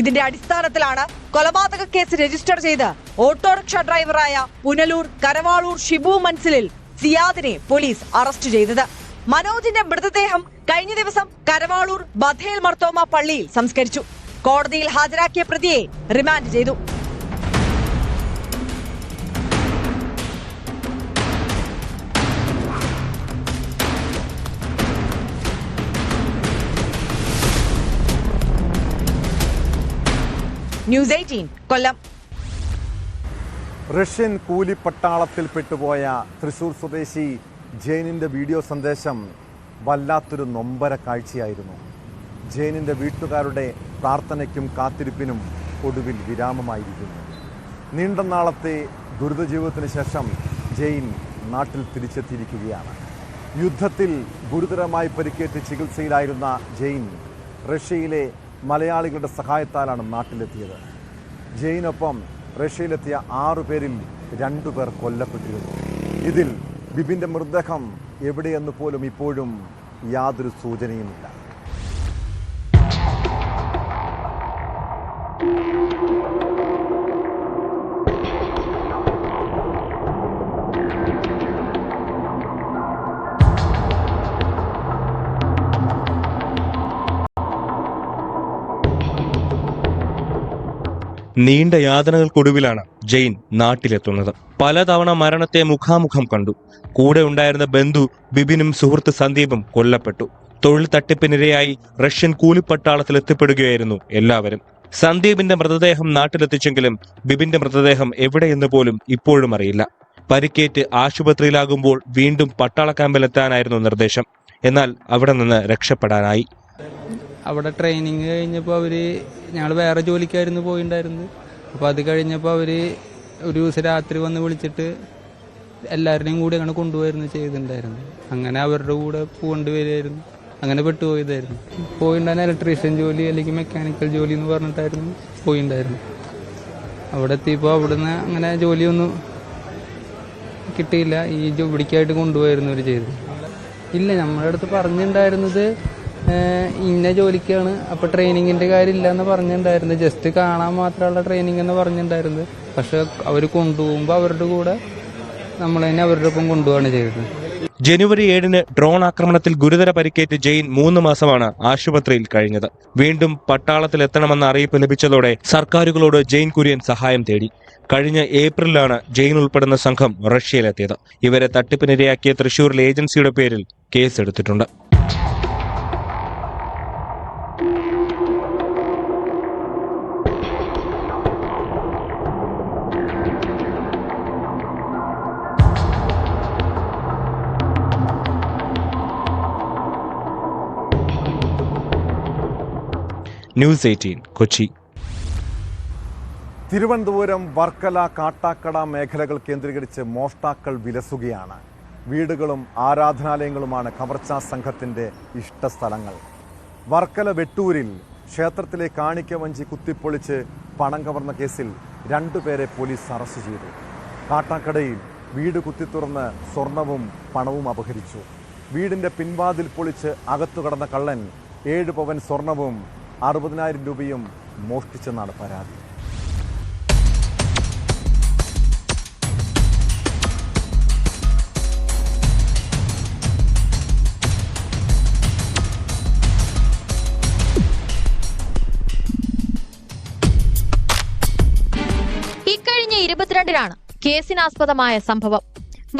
ഇതിന്റെ അടിസ്ഥാനത്തിലാണ് കൊലപാതക കേസ് രജിസ്റ്റർ ചെയ്ത് ഓട്ടോറിക്ഷ ഡ്രൈവറായ പുനലൂർ കരവാളൂർ ഷിബു മൻസിലിൽ സിയാദിനെ പോലീസ് അറസ്റ്റ് ചെയ്തത്. മനോജിന്റെ മൃതദേഹം കഴിഞ്ഞ ദിവസം കരവാളൂർ ബഥേൽ മർത്തോമ പള്ളിയിൽ സംസ്കരിച്ചു. കോടതിയിൽ ഹാജരാക്കിയ പ്രതിയെ റിമാൻഡ് ചെയ്തു. ന്യൂസ് 18 കൊല്ലം. റഷ്യൻ കൂലിപ്പട്ടാളത്തിൽ പെട്ടുപോയ തൃശൂർ സ്വദേശി ജെയിനിന്റെ വീഡിയോ സന്ദേശം വല്ലാത്തൊരു നൊമ്പര കാഴ്ചയായിരുന്നു. ജെയിനിന്റെ വീട്ടുകാരുടെ പ്രാർത്ഥനയ്ക്കും കാത്തിരിപ്പിനും ഒടുവിൽ വിരാമമായിരിക്കുന്നു. നീണ്ട നാളത്തെ ദുരിതജീവിതത്തിന് ശേഷം ജെയിൻ നാട്ടിൽ തിരിച്ചെത്തിയിരിക്കുകയാണ്. യുദ്ധത്തിൽ ഗുരുതരമായി പരിക്കേറ്റ് ചികിത്സയിലായിരുന്ന ജെയിൻ റഷ്യയിലെ മലയാളികളുടെ സഹായത്താലാണ് നാട്ടിലെത്തിയത്. ജെയിനൊപ്പം റഷ്യയിലെത്തിയ 6 പേരിൽ 2 പേർ കൊല്ലപ്പെട്ടിരുന്നു. ഇതിൽ ബിബിൻ്റെ മൃതദേഹം എവിടെയെന്ന് പോലും ഇപ്പോഴും യാതൊരു സൂചനയുമില്ല. നീണ്ട യാതനകൾക്കൊടുവിലാണ് ജെയിൻ നാട്ടിലെത്തുന്നത്. പലതവണ മരണത്തെ മുഖാമുഖം കണ്ടു. കൂടെ ഉണ്ടായിരുന്ന ബന്ധു ബിബിനും സുഹൃത്ത് സന്ദീപും കൊല്ലപ്പെട്ടു. തൊഴിൽ തട്ടിപ്പിനിരയായി റഷ്യൻ കൂലിപ്പട്ടാളത്തിൽ എത്തിപ്പെടുകയായിരുന്നു എല്ലാവരും. സന്ദീപിന്റെ മൃതദേഹം നാട്ടിലെത്തിച്ചെങ്കിലും ബിബിന്റെ മൃതദേഹം എവിടെയെന്ന് പോലും ഇപ്പോഴും അറിയില്ല. പരിക്കേറ്റ് ആശുപത്രിയിലാകുമ്പോൾ വീണ്ടും പട്ടാള ക്യാമ്പിലെത്താനായിരുന്നു നിർദ്ദേശം. എന്നാൽ അവിടെ നിന്ന് രക്ഷപ്പെടാനായി. അവിടെ ട്രെയിനിങ് കഴിഞ്ഞപ്പോൾ ഞങ്ങൾ വേറെ ജോലിക്കായിരുന്നു പോയിണ്ടായിരുന്നത്. അപ്പോൾ അത് കഴിഞ്ഞപ്പോൾ ഒരു ദിവസം രാത്രി വന്ന് വിളിച്ചിട്ട് എല്ലാവരുടെയും കൂടി അങ്ങനെ കൊണ്ടുപോയിരുന്നു ചെയ്തിട്ടുണ്ടായിരുന്നു. അങ്ങനെ അവരുടെ കൂടെ പോകേണ്ടി വരുമായിരുന്നു. അങ്ങനെ പെട്ടുപോയതായിരുന്നു. പോയിണ്ടായിരുന്ന ഇലക്ട്രീഷ്യൻ ജോലി അല്ലെങ്കിൽ മെക്കാനിക്കൽ ജോലി എന്ന് പറഞ്ഞിട്ടായിരുന്നു പോയിണ്ടായിരുന്നു. അവിടെ എത്തിയപ്പോൾ അവിടുന്ന് അങ്ങനെ ജോലിയൊന്നും കിട്ടിയില്ല. ഈ ജോലിക്കായിട്ട് കൊണ്ടുപോയിരുന്നു അവർ ചെയ്തത്. ഇല്ല, നമ്മുടെ അടുത്ത് പറഞ്ഞിട്ടുണ്ടായിരുന്നത് ഇന്ന ജോലിക്കാണ്, അപ്പോൾ ട്രെയിനിങ്ങിൻ്റെ കാര്യമില്ല എന്ന് പറഞ്ഞിട്ടുണ്ടായിരുന്നത്. ജസ്റ്റ് കാണാൻ മാത്രമുള്ള ട്രെയിനിങ് എന്ന് പറഞ്ഞിട്ടുണ്ടായിരുന്നത്. പക്ഷെ അവർ കൊണ്ടുപോകുമ്പോൾ അവരുടെ കൂടെ നമ്മൾ തന്നെ അവരുടെ ഒപ്പം കൊണ്ടുപോവാണ് ചെയ്തത്. ജനുവരി 7-ന് ഡ്രോൺ ആക്രമണത്തിൽ ഗുരുതര പരിക്കേറ്റ് ജെയിൻ 3 മാസമാണ് ആശുപത്രിയിൽ കഴിഞ്ഞത്. വീണ്ടും പട്ടാളത്തിലെത്തണമെന്ന അറിയിപ്പ് ലഭിച്ചതോടെ സർക്കാരുകളോട് ജെയിൻ കുര്യൻ സഹായം തേടി. കഴിഞ്ഞ ഏപ്രിലാണ് ജെയിൻ ഉൾപ്പെടുന്ന സംഘം റഷ്യയിലെത്തിയത്. ഇവരെ തട്ടിപ്പിനിരയാക്കിയ തൃശൂരിലെ ഏജൻസിയുടെ പേരിൽ കേസെടുത്തിട്ടുണ്ട്. ന്യൂസ് 18 കൊച്ചി. തിരുവനന്തപുരം വർക്കല കാട്ടാക്കട മേഖലകൾ കേന്ദ്രീകരിച്ച് മോഷ്ടാക്കൾ വിലസുകയാണ്. വീടുകളും ആരാധനാലയങ്ങളുമാണ് കവർച്ചാ സംഘത്തിൻ്റെ ഇഷ്ടസ്ഥലങ്ങൾ. വർക്കല വെട്ടൂരിൽ ക്ഷേത്രത്തിലെ കാണിക്കവഞ്ചി കുത്തിപ്പൊളിച്ച് പണം കവർന്ന കേസിൽ 2 പേരെ പോലീസ് അറസ്റ്റ് ചെയ്തു. കാട്ടാക്കടയിൽ വീട് കുത്തിത്തുറന്ന് സ്വർണവും പണവും അപഹരിച്ചു. വീടിൻ്റെ പിൻവാതിൽ പൊളിച്ച് അകത്തു കടന്ന കള്ളൻ 7 പവൻ സ്വർണവും 60,000 രൂപയും മോഷ്ടിച്ചെന്നാണ് പരാതി. ഇക്കഴിഞ്ഞ 22-നാണ് കേസിനാസ്പദമായ സംഭവം.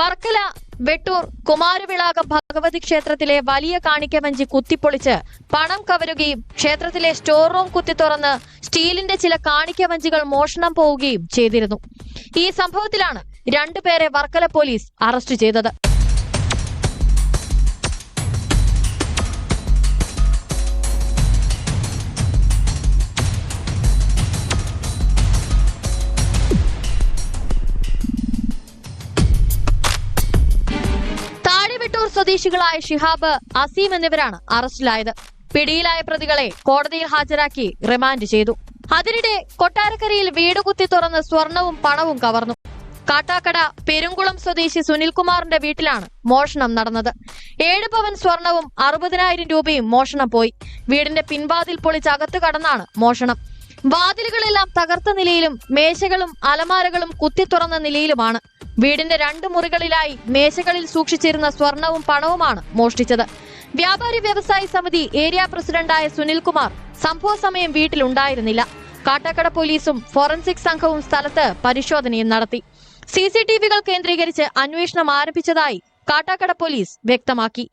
വർക്കല വെട്ടൂർ കുമാരവിളാകം ഭഗവതി ക്ഷേത്രത്തിലെ വലിയ കാണിക്കവഞ്ചി കുത്തിപ്പൊളിച്ച് പണം കവരുകയും ക്ഷേത്രത്തിലെ സ്റ്റോർ റൂം കുത്തിത്തുറന്ന് സ്റ്റീലിന്റെ ചില കാണിക്കവഞ്ചികൾ മോഷണം പോവുകയും ചെയ്തിരുന്നു. ഈ സംഭവത്തിലാണ് 2 പേരെ വർക്കല പോലീസ് അറസ്റ്റ് ചെയ്തത്. സ്വദേശികളായ ഷിഹാബ്, അസീം എന്നിവരാണ് അറസ്റ്റിലായത്. പിടിയിലായ പ്രതികളെ കോടതിയിൽ ഹാജരാക്കി റിമാൻഡ് ചെയ്തു. അതിനിടെ കൊട്ടാരക്കരയിൽ വീട് കുത്തി തുറന്ന് സ്വർണവും പണവും കവർന്നു. കാട്ടാക്കട പെരുങ്കുളം സ്വദേശി സുനിൽകുമാറിന്റെ വീട്ടിലാണ് മോഷണം നടന്നത്. 7 പവൻ സ്വർണവും 60,000 രൂപയും മോഷണം പോയി. വീടിന്റെ പിൻവാതിൽ പൊളിച്ച് അകത്ത് കടന്നാണ് മോഷണം. വാതിലുകളെല്ലാം തകർത്ത നിലയിലും മേശകളും അലമാരകളും കുത്തിത്തുറന്ന നിലയിലുമാണ്. വീടിന്റെ 2 മുറികളിലായി മേശകളിൽ സൂക്ഷിച്ചിരുന്ന സ്വർണവും പണവുമാണ് മോഷ്ടിച്ചത്. വ്യാപാരി വ്യവസായി സമിതി ഏരിയ പ്രസിഡന്റായ സുനിൽകുമാർ സംഭവ സമയം വീട്ടിലുണ്ടായിരുന്നില്ല. കാട്ടാക്കട പോലീസും ഫോറൻസിക് സംഘവും സ്ഥലത്ത് പരിശോധനയും നടത്തി. CCTVകൾ കേന്ദ്രീകരിച്ച് അന്വേഷണം ആരംഭിച്ചതായി കാട്ടാക്കട പോലീസ് വ്യക്തമാക്കി.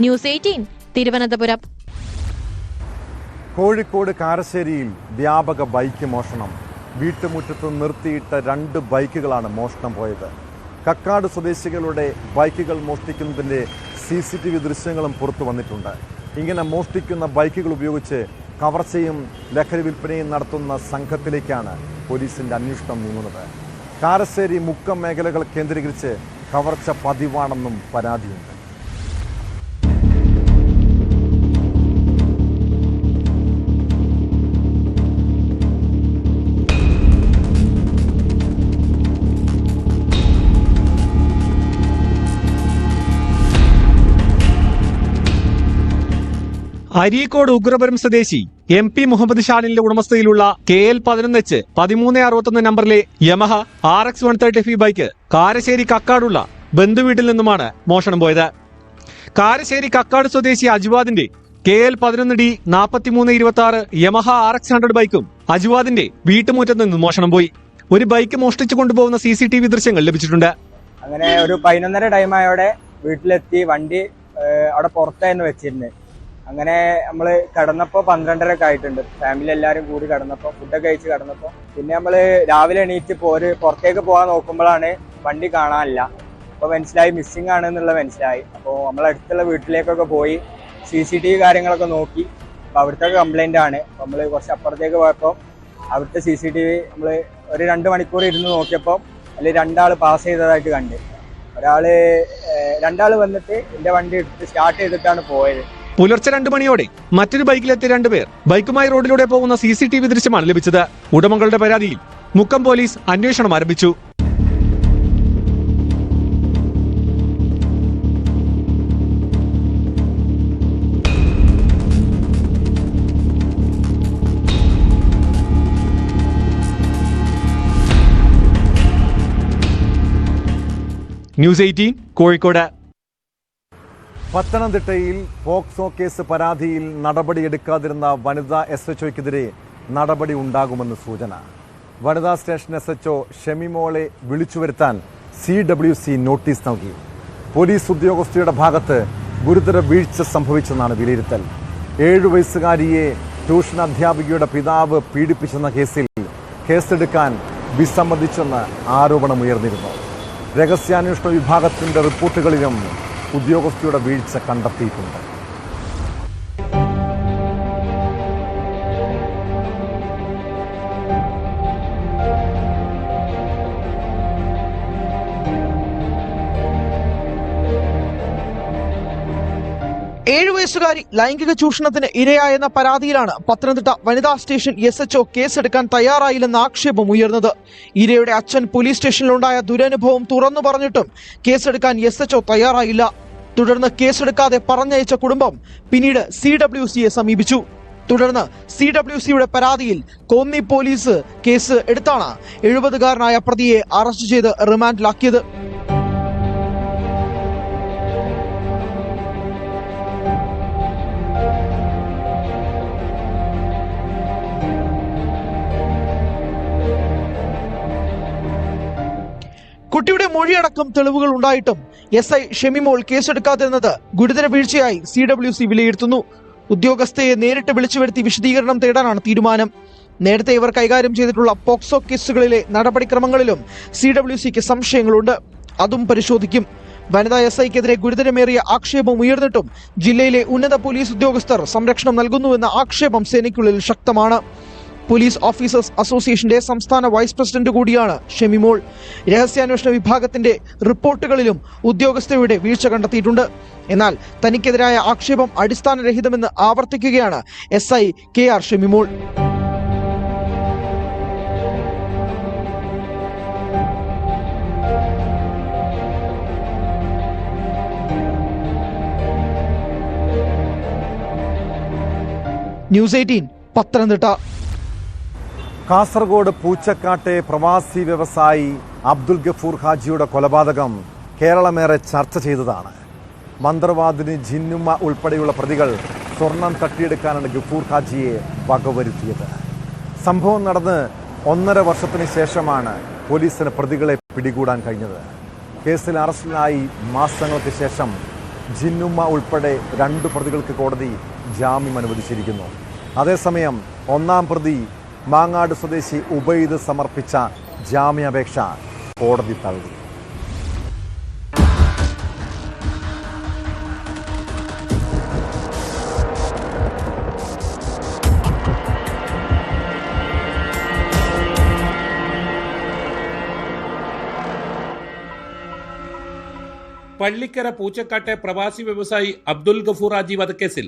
ന്യൂസ് 18 തിരുവനന്തപുരം. കോഴിക്കോട് കാരശ്ശേരിയിൽ വ്യാപക ബൈക്ക് മോഷണം. വീട്ടുമുറ്റത്ത് നിർത്തിയിട്ട 2 ബൈക്കുകളാണ് മോഷണം പോയത്. കക്കാട് സ്വദേശികളുടെ ബൈക്കുകൾ മോഷ്ടിക്കുന്നതിൻ്റെ CCTV ദൃശ്യങ്ങളും പുറത്തു വന്നിട്ടുണ്ട്. ഇങ്ങനെ മോഷ്ടിക്കുന്ന ബൈക്കുകൾ ഉപയോഗിച്ച് കവർച്ചയും ലഹരി വിൽപ്പനയും നടത്തുന്ന സംഘത്തിലേക്കാണ് പോലീസിൻ്റെ അന്വേഷണം നീങ്ങുന്നത്. കാരശ്ശേരി മുക്കം മേഖലകൾ കേന്ദ്രീകരിച്ച് കവർച്ച പതിവാണെന്നും പരാതിയുണ്ട്. അരീക്കോട് ഉഗ്രപുരം സ്വദേശി MP മുഹമ്മദ് ഷാനിന്റെ ഉടമസ്ഥയിലുള്ള KL11H 1361 നമ്പറിലെ യമഹ RX 130 ബൈക്ക് കാരശ്ശേരി കക്കാടുള്ള ബന്ധുവീട്ടിൽ നിന്നുമാണ് മോഷണം പോയത്. കാരശ്ശേരി കക്കാട് സ്വദേശി അജ്വാദിന്റെ KL11D 4326 യമഹ RX 100 ബൈക്കും അജ്വാദിന്റെ വീട്ടുമുറ്റത്ത് നിന്ന് മോഷണം പോയി. ഒരു ബൈക്ക് മോഷ്ടിച്ചു കൊണ്ടുപോകുന്ന CCTV ദൃശ്യങ്ങൾ ലഭിച്ചിട്ടുണ്ട്. അങ്ങനെ ഒരു 11:30 ടൈമായോടെ വീട്ടിലെത്തി. വണ്ടി അവിടെ പുറത്തായിരുന്നു വെച്ചിരുന്നത്. അങ്ങനെ നമ്മൾ കിടന്നപ്പോൾ 12:30 ആയിട്ടുണ്ട്. ഫാമിലി എല്ലാവരും കൂടി കിടന്നപ്പോൾ, ഫുഡൊക്കെ കഴിച്ച് കിടന്നപ്പോൾ, പിന്നെ നമ്മൾ രാവിലെ എണീറ്റ് പുറത്തേക്ക് പോകാൻ നോക്കുമ്പോഴാണ് വണ്ടി കാണാനില്ല. അപ്പോൾ മനസ്സിലായി മിസ്സിംഗ് ആണ് എന്നുള്ളത് മനസ്സിലായി. അപ്പോൾ നമ്മളടുത്തുള്ള വീട്ടിലേക്കൊക്കെ പോയി CCTV കാര്യങ്ങളൊക്കെ നോക്കി. അപ്പോൾ അവിടുത്തെ കംപ്ലൈൻ്റ് ആണ്. അപ്പോൾ നമ്മൾ കുറച്ച് അപ്പുറത്തേക്ക് പോയപ്പോൾ അവിടുത്തെ CCTV നമ്മൾ ഒരു 2 മണിക്കൂർ ഇരുന്ന് നോക്കിയപ്പോൾ അതിൽ 2 ആൾ പാസ് ചെയ്തതായിട്ട് കണ്ട്. രണ്ടാൾ വന്നിട്ട് എൻ്റെ വണ്ടി എടുത്ത് സ്റ്റാർട്ട് ചെയ്തിട്ടാണ് പോയത്. പുലർച്ചെ 2 മണിയോടെ മറ്റൊരു ബൈക്കിലെത്തിയ 2 പേർ ബൈക്കുമായി റോഡിലൂടെ പോകുന്ന CCTV ദൃശ്യമാണ് ലഭിച്ചത്. ഉടമകളുടെ പരാതിയിൽ മുക്കം പോലീസ് അന്വേഷണം ആരംഭിച്ചു. ന്യൂസ് 18 കോഴിക്കോട്. പത്തനംതിട്ടയിൽ പോക്സോ കേസ് പരാതിയിൽ നടപടിയെടുക്കാതിരുന്ന വനിതാ SHOയ്ക്കെതിരെ നടപടി ഉണ്ടാകുമെന്ന് സൂചന. വനിതാ സ്റ്റേഷൻ SHO ഷെമിമോളെ വിളിച്ചുവരുത്താൻ CWC നോട്ടീസ് നൽകി. പോലീസ് ഉദ്യോഗസ്ഥയുടെ ഭാഗത്ത് ഗുരുതര വീഴ്ച സംഭവിച്ചെന്നാണ് വിലയിരുത്തൽ. 7 വയസ്സുകാരിയെ ട്യൂഷൻ അധ്യാപികയുടെ പിതാവ് പീഡിപ്പിച്ചെന്ന കേസിൽ കേസെടുക്കാൻ വിസമ്മതിച്ചെന്ന് ആരോപണമുയർന്നിരുന്നു. രഹസ്യാന്വേഷണ വിഭാഗത്തിന്റെ റിപ്പോർട്ടുകളിലും ഉദ്യോഗസ്ഥയുടെ വീഴ്ച കണ്ടെത്തിയിട്ടുണ്ട്. വയസ്സുകാരി ലൈംഗിക ചൂഷണത്തിന് ഇരയായെന്ന പരാതിയിലാണ് പത്തനംതിട്ട വനിതാ സ്റ്റേഷൻ SHO കേസെടുക്കാൻ തയ്യാറായില്ലെന്ന ആക്ഷേപം ഉയർന്നത്. ഇരയുടെ അച്ഛൻ പോലീസ് സ്റ്റേഷനിലുണ്ടായ ദുരനുഭവം തുറന്നു പറഞ്ഞിട്ടും കേസെടുക്കാൻ SHO തയ്യാറായില്ല. തുടർന്ന് കേസെടുക്കാതെ പറഞ്ഞയച്ച കുടുംബം പിന്നീട് CWCയെ സമീപിച്ചു. തുടർന്ന് CWCയുടെ പരാതിയിൽ കോന്നി പോലീസ് കേസ് എടുത്താണ് 70കാരനായ പ്രതിയെ അറസ്റ്റ് ചെയ്ത് റിമാൻഡിലാക്കിയത്. കുട്ടിയുടെ മൊഴിയടക്കം തെളിവുകൾ ഉണ്ടായിട്ടും SI ഷെമിമോൾ കേസെടുക്കാതിരുന്നത് ഗുരുതര വീഴ്ചയായി CWC വിലയിരുത്തുന്നു. ഉദ്യോഗസ്ഥയെ നേരിട്ട് വിളിച്ചു വരുത്തി വിശദീകരണം തേടാനാണ് തീരുമാനം. നേരത്തെ ഇവർ കൈകാര്യം ചെയ്തിട്ടുള്ള പോക്സോ കേസുകളിലെ നടപടിക്രമങ്ങളിലും CWCക്ക് സംശയങ്ങളുണ്ട്. അതും പരിശോധിക്കും. വനിതാ SIക്കെതിരെ ഗുരുതരമേറിയ ആക്ഷേപം ഉയർന്നിട്ടും ജില്ലയിലെ ഉന്നത പോലീസ് ഉദ്യോഗസ്ഥർ സംരക്ഷണം നൽകുന്നുവെന്ന ആക്ഷേപം സേനയ്ക്കുള്ളിൽ ശക്തമാണ്. പോലീസ് ഓഫീസേഴ്സ് അസോസിയേഷന്റെ സംസ്ഥാന വൈസ് പ്രസിഡന്റ് കൂടിയാണ് ഷെമിമോൾ. രഹസ്യാന്വേഷണ വിഭാഗത്തിന്റെ റിപ്പോർട്ടുകളിലും ഉദ്യോഗസ്ഥയുടെ വീഴ്ച കണ്ടെത്തിയിട്ടുണ്ട്. എന്നാൽ തനിക്കെതിരായ ആക്ഷേപം അടിസ്ഥാനരഹിതമെന്ന് ആവർത്തിക്കുകയാണ് SI KR Shemimol. News 18 Pathanamthitta. Kasaragod പൂച്ചക്കാട്ടെ പ്രവാസി വ്യവസായി അബ്ദുൽ ഗഫൂർ ഹാജിയുടെ കൊലപാതകം കേരളമേറെ ചർച്ച ചെയ്തതാണ്. മന്ത്രവാദിനി ജിന്നുമ്മ ഉൾപ്പെടെയുള്ള പ്രതികൾ സ്വർണം തട്ടിയെടുക്കാനാണ് ഗഫൂർ ഹാജിയെ വകവരുത്തിയത്. സംഭവം നടന്ന് 1.5 വർഷത്തിന് ശേഷമാണ് പോലീസിന് പ്രതികളെ പിടികൂടാൻ കഴിഞ്ഞത്. കേസിൽ അറസ്റ്റിലായി മാസങ്ങൾക്ക് ശേഷം ജിന്നുമ്മ ഉൾപ്പെടെ 2 പ്രതികൾക്ക് കോടതി ജാമ്യം അനുവദിച്ചിരിക്കുന്നു. അതേസമയം 1-ാം പ്രതി മാങ്ങാട് സ്വദേശി ഉബൈദ് സമർപ്പിച്ച ജാമ്യാപേക്ഷ കോടതി തള്ളി. പള്ളിക്കര പൂച്ചക്കാട്ടെ പ്രവാസി വ്യവസായി അബ്ദുൽ ഗഫൂർ ഹാജി വധക്കേസിൽ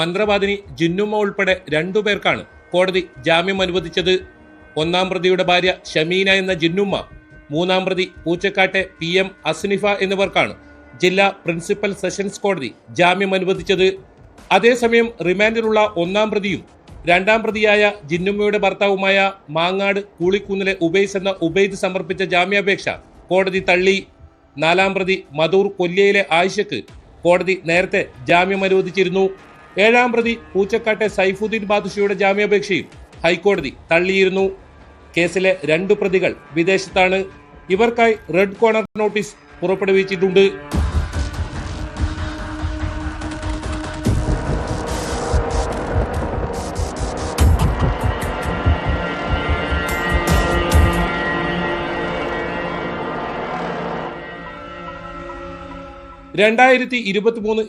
മന്ത്രവാദിനി ജിന്നുമ്മ ഉൾപ്പെടെ 2 പേർക്കാണ് കോടതി ജാമ്യം അനുവദിച്ചത്. 1-ാം പ്രതിയുടെ ഭാര്യ ഷമീന എന്ന ജിന്നുമ്മ, 3-ാം പ്രതി പൂച്ചക്കാട്ടെ PM അസ്നിഫ എന്നിവർക്കാണ് ജില്ലാ പ്രിൻസിപ്പൽ സെഷൻസ് കോടതി ജാമ്യം അനുവദിച്ചത്. അതേസമയം റിമാൻഡിലുള്ള 1-ാം പ്രതിയും രണ്ടാം പ്രതിയായ ജിന്നുമ്മയുടെ ഭർത്താവുമായ മാങ്ങാട് കൂളിക്കുന്നിലെ ഉബൈസ് എന്ന ഉബൈദ് സമർപ്പിച്ച ജാമ്യാപേക്ഷ കോടതി തള്ളി. നാലാം പ്രതി മധൂർ കൊല്ലിയയിലെ ആയിഷയ്ക്ക് കോടതി നേരത്തെ ജാമ്യം അനുവദിച്ചിരുന്നു. ഏഴാം പ്രതി പൂച്ചക്കാട്ടെ സൈഫുദ്ദീൻ ബാദുഷയുടെ ജാമ്യാപേക്ഷയും ഹൈക്കോടതി തള്ളിയിരുന്നു. കേസിലെ 2 പ്രതികൾ വിദേശത്താണ്. ഇവർക്കായി റെഡ് കോർണർ നോട്ടീസ് പുറപ്പെടുവിച്ചിട്ടുണ്ട്.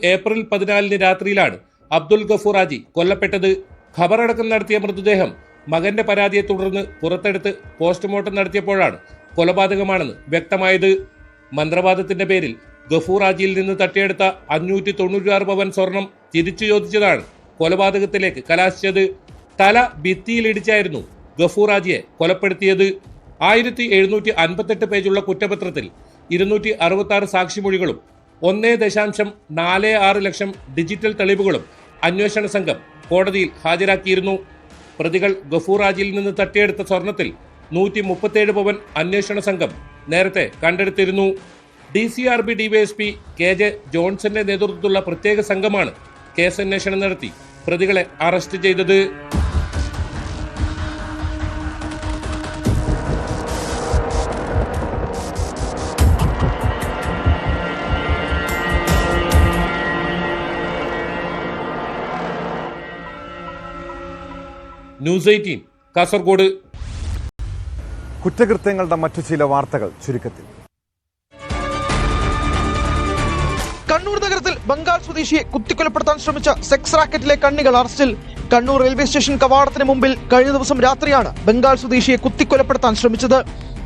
ഏപ്രിൽ 14 രാത്രിയിലാണ് അബ്ദുൽ ഗഫൂർ ഹാജി കൊല്ലപ്പെട്ടത്. ഖബറടക്കം നടത്തിയ മൃതദേഹം മകന്റെ പരാതിയെ തുടർന്ന് പുറത്തെടുത്ത് പോസ്റ്റ്മോർട്ടം നടത്തിയപ്പോഴാണ് കൊലപാതകമാണെന്ന് വ്യക്തമായത്. മന്ത്രവാദത്തിന്റെ പേരിൽ ഗഫൂർ ഹാജിയിൽ നിന്ന് തട്ടിയെടുത്ത 596 പവൻ സ്വർണം തിരിച്ചു ചോദിച്ചതാണ് കൊലപാതകത്തിലേക്ക് കലാശിച്ചത്. തല ഭിത്തിയിലിടിച്ചായിരുന്നു ഗഫൂർ ഹാജിയെ കൊലപ്പെടുത്തിയത്. 1758 പേജുള്ള കുറ്റപത്രത്തിൽ 266 സാക്ഷിമൊഴികളും 1.46 ലക്ഷം ഡിജിറ്റൽ തെളിവുകളും അന്വേഷണ സംഘം കോടതിയിൽ ഹാജരാക്കിയിരുന്നു. പ്രതികൾ ഗഫൂർ ഹാജിയിൽ നിന്ന് തട്ടിയെടുത്ത സ്വർണത്തിൽ 137 പവൻ അന്വേഷണ സംഘം നേരത്തെ കണ്ടെടുത്തിരുന്നു. DCRB ഡിവൈഎസ്പി KJ ജോൺസന്റെ നേതൃത്വത്തിലുള്ള പ്രത്യേക സംഘമാണ് കേസന്വേഷണം നടത്തി പ്രതികളെ അറസ്റ്റ് ചെയ്തത്. ന്യൂസ് 18 കാസർഗോഡ്. കുറ്റകൃത്യങ്ങളുടെ മറ്റു ചില വാർത്തകൾ ചുരുക്കത്തിൽ. കണ്ണൂർ നഗരത്തിൽ ബംഗാൾ സ്വദേശിയെ കുത്തിക്കൊലപ്പെടുത്താൻ ശ്രമിച്ച സെക്സ് റാക്കറ്റിലെ കണ്ണികൾ അറസ്റ്റിൽ. കണ്ണൂർ റെയിൽവേ സ്റ്റേഷൻ കവാടത്തിന് മുമ്പിൽ കഴിഞ്ഞ ദിവസം രാത്രിയാണ് ബംഗാൾ സ്വദേശിയെ കുത്തിക്കൊലപ്പെടുത്താൻ ശ്രമിച്ചത്.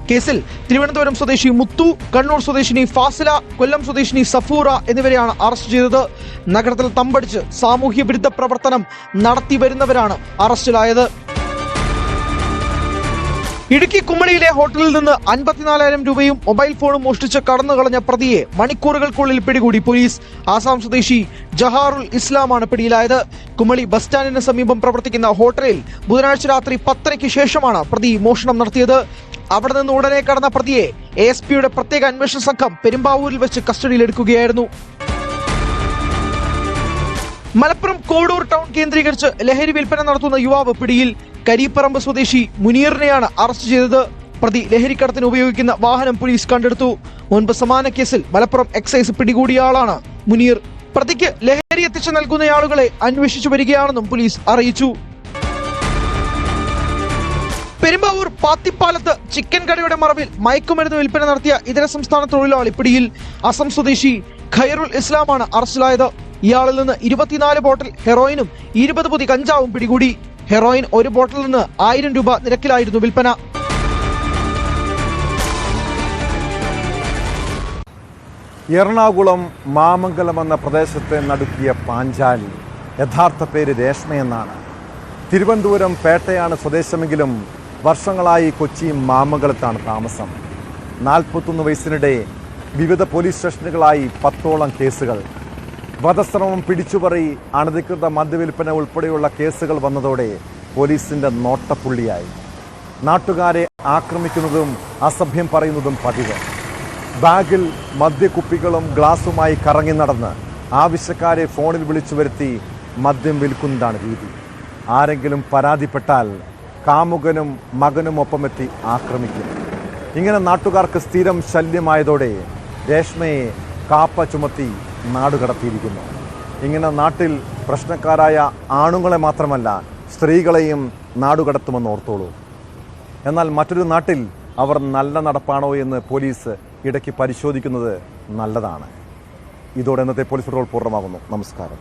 കേസിൽ തിരുവനന്തപുരം സ്വദേശി മുത്തു, കണ്ണൂർ സ്വദേശിനി ഫാസില, കൊല്ലം സ്വദേശിനി സഫൂറ എന്നിവരെയാണ് അറസ്റ്റ് ചെയ്തത്. നഗരത്തിൽ തമ്പടിച്ച് സാമൂഹ്യ വിരുദ്ധ പ്രവർത്തനം നടത്തി വരുന്നവരാണ് അറസ്റ്റിലായത്. ഇടുക്കി കുമ്മളിയിലെ ഹോട്ടലിൽ നിന്ന് 54,000 രൂപയും മൊബൈൽ ഫോണും മോഷ്ടിച്ച് കടന്നുകളഞ്ഞ പ്രതിയെ മണിക്കൂറുകൾക്കുള്ളിൽ പിടികൂടി പോലീസ്. ആസാം സ്വദേശി ജഹാറുൽ ഇസ്ലാമാണ് പിടിയിലായത്. കുമ്മളി ബസ് സ്റ്റാൻഡിന് സമീപം പ്രവർത്തിക്കുന്ന ഹോട്ടലിൽ ബുധനാഴ്ച രാത്രി 10:00 ശേഷമാണ് പ്രതി മോഷണം നടത്തിയത്. അവിടെ നിന്ന് ഉടനെ കടന്ന പ്രതിയെ ASPയുടെ പ്രത്യേക അന്വേഷണ സംഘം പെരുമ്പാവൂരിൽ വെച്ച് കസ്റ്റഡിയിലെടുക്കുകയായിരുന്നു. മലപ്പുറം കോഡൂർ ടൗൺ കേന്ദ്രീകരിച്ച് ലഹരി വിൽപ്പന നടത്തുന്ന യുവാവ് പിടിയിൽ. കരിപ്പറമ്പ് സ്വദേശി മുനീറിനെയാണ് അറസ്റ്റ് ചെയ്തത്. പ്രതി ലഹരിക്കടത്തിന് ഉപയോഗിക്കുന്ന വാഹനം പോലീസ് കണ്ടെടുത്തു. മുൻപ് സമാന കേസിൽ മലപ്പുറം എക്സൈസ് പിടികൂടിയ ആളാണ് മുനീർ. പ്രതിക്ക് ലഹരി എത്തിച്ചു നൽകുന്നയാളുകളെ അന്വേഷിച്ചു വരികയാണെന്നും പോലീസ് അറിയിച്ചു. പെരുമ്പാവൂർ പാത്തിപ്പാലത്ത് ചിക്കൻ കടയുടെ മറവിൽ മയക്കുമരുന്ന് വിൽപ്പന നടത്തിയ ഇതര സംസ്ഥാന തൊഴിലാളി പിടിയിൽ. അസം സ്വദേശി ഖൈറുൽ ഇസ്ലാമാണ് അറസ്റ്റിലായത്. ഇയാളിൽ നിന്ന് 24 ബോട്ടിൽ ഹെറോയിനും 20 പൊതി കഞ്ചാവും പിടികൂടി. ഹെറോയിൻ ഒരു ബോട്ടിൽ നിന്ന് 1000 രൂപ നിരക്കിലായിരുന്നു വിൽപ്പന. എറണാകുളം മാമംഗലം എന്ന പ്രദേശത്തെ നടുക്കിയ പാഞ്ചാലി യഥാർത്ഥ പേര് രേഷ്മയെന്നാണ്. തിരുവനന്തപുരം പേട്ടയാണ് സ്വദേശമെങ്കിലും വർഷങ്ങളായി കൊച്ചി മാമംഗലത്താണ് താമസം. 41 വയസ്സിനിടെ വിവിധ പോലീസ് സ്റ്റേഷനുകളായി 10ഓളം കേസുകൾ. വധശ്രമം, പിടിച്ചുപറി, അനധികൃത മദ്യവിൽപ്പന ഉൾപ്പെടെയുള്ള കേസുകൾ വന്നതോടെ പോലീസിന്റെ നോട്ടപ്പുള്ളിയായി. നാട്ടുകാരെ ആക്രമിക്കുന്നതും അസഭ്യം പറയുന്നതും പതിവ്. ബാഗിൽ മദ്യക്കുപ്പികളും ഗ്ലാസുമായി കറങ്ങി നടന്ന് ആവശ്യക്കാരെ ഫോണിൽ വിളിച്ചു വരുത്തി മദ്യം വിൽക്കുന്നതാണ് രീതി. ആരെങ്കിലും പരാതിപ്പെട്ടാൽ കാമുകനും മകനും ഒപ്പമെത്തി ആക്രമിക്കും. ഇങ്ങനെ നാട്ടുകാർക്ക് സ്ഥിരം ശല്യമായതോടെ രേഷ്മയെ കാപ്പ ചുമത്തി നാടുകടത്തിയിരിക്കുന്നു. ഇങ്ങനെ നാട്ടിൽ പ്രശ്നക്കാരായ ആണുങ്ങളെ മാത്രമല്ല സ്ത്രീകളെയും നാടുകടത്തുമെന്ന് ഓർത്തോളൂ. എന്നാൽ മറ്റൊരു നാട്ടിൽ അവർ നല്ല നടപ്പാണോ എന്ന് പോലീസ് ഇടയ്ക്ക് പരിശോധിക്കുന്നത് നല്ലതാണ്. ഇതോടെ ഇന്നത്തെ പോലീസ് പെട്രോൾ പൂർണ്ണമാകുന്നു. നമസ്കാരം.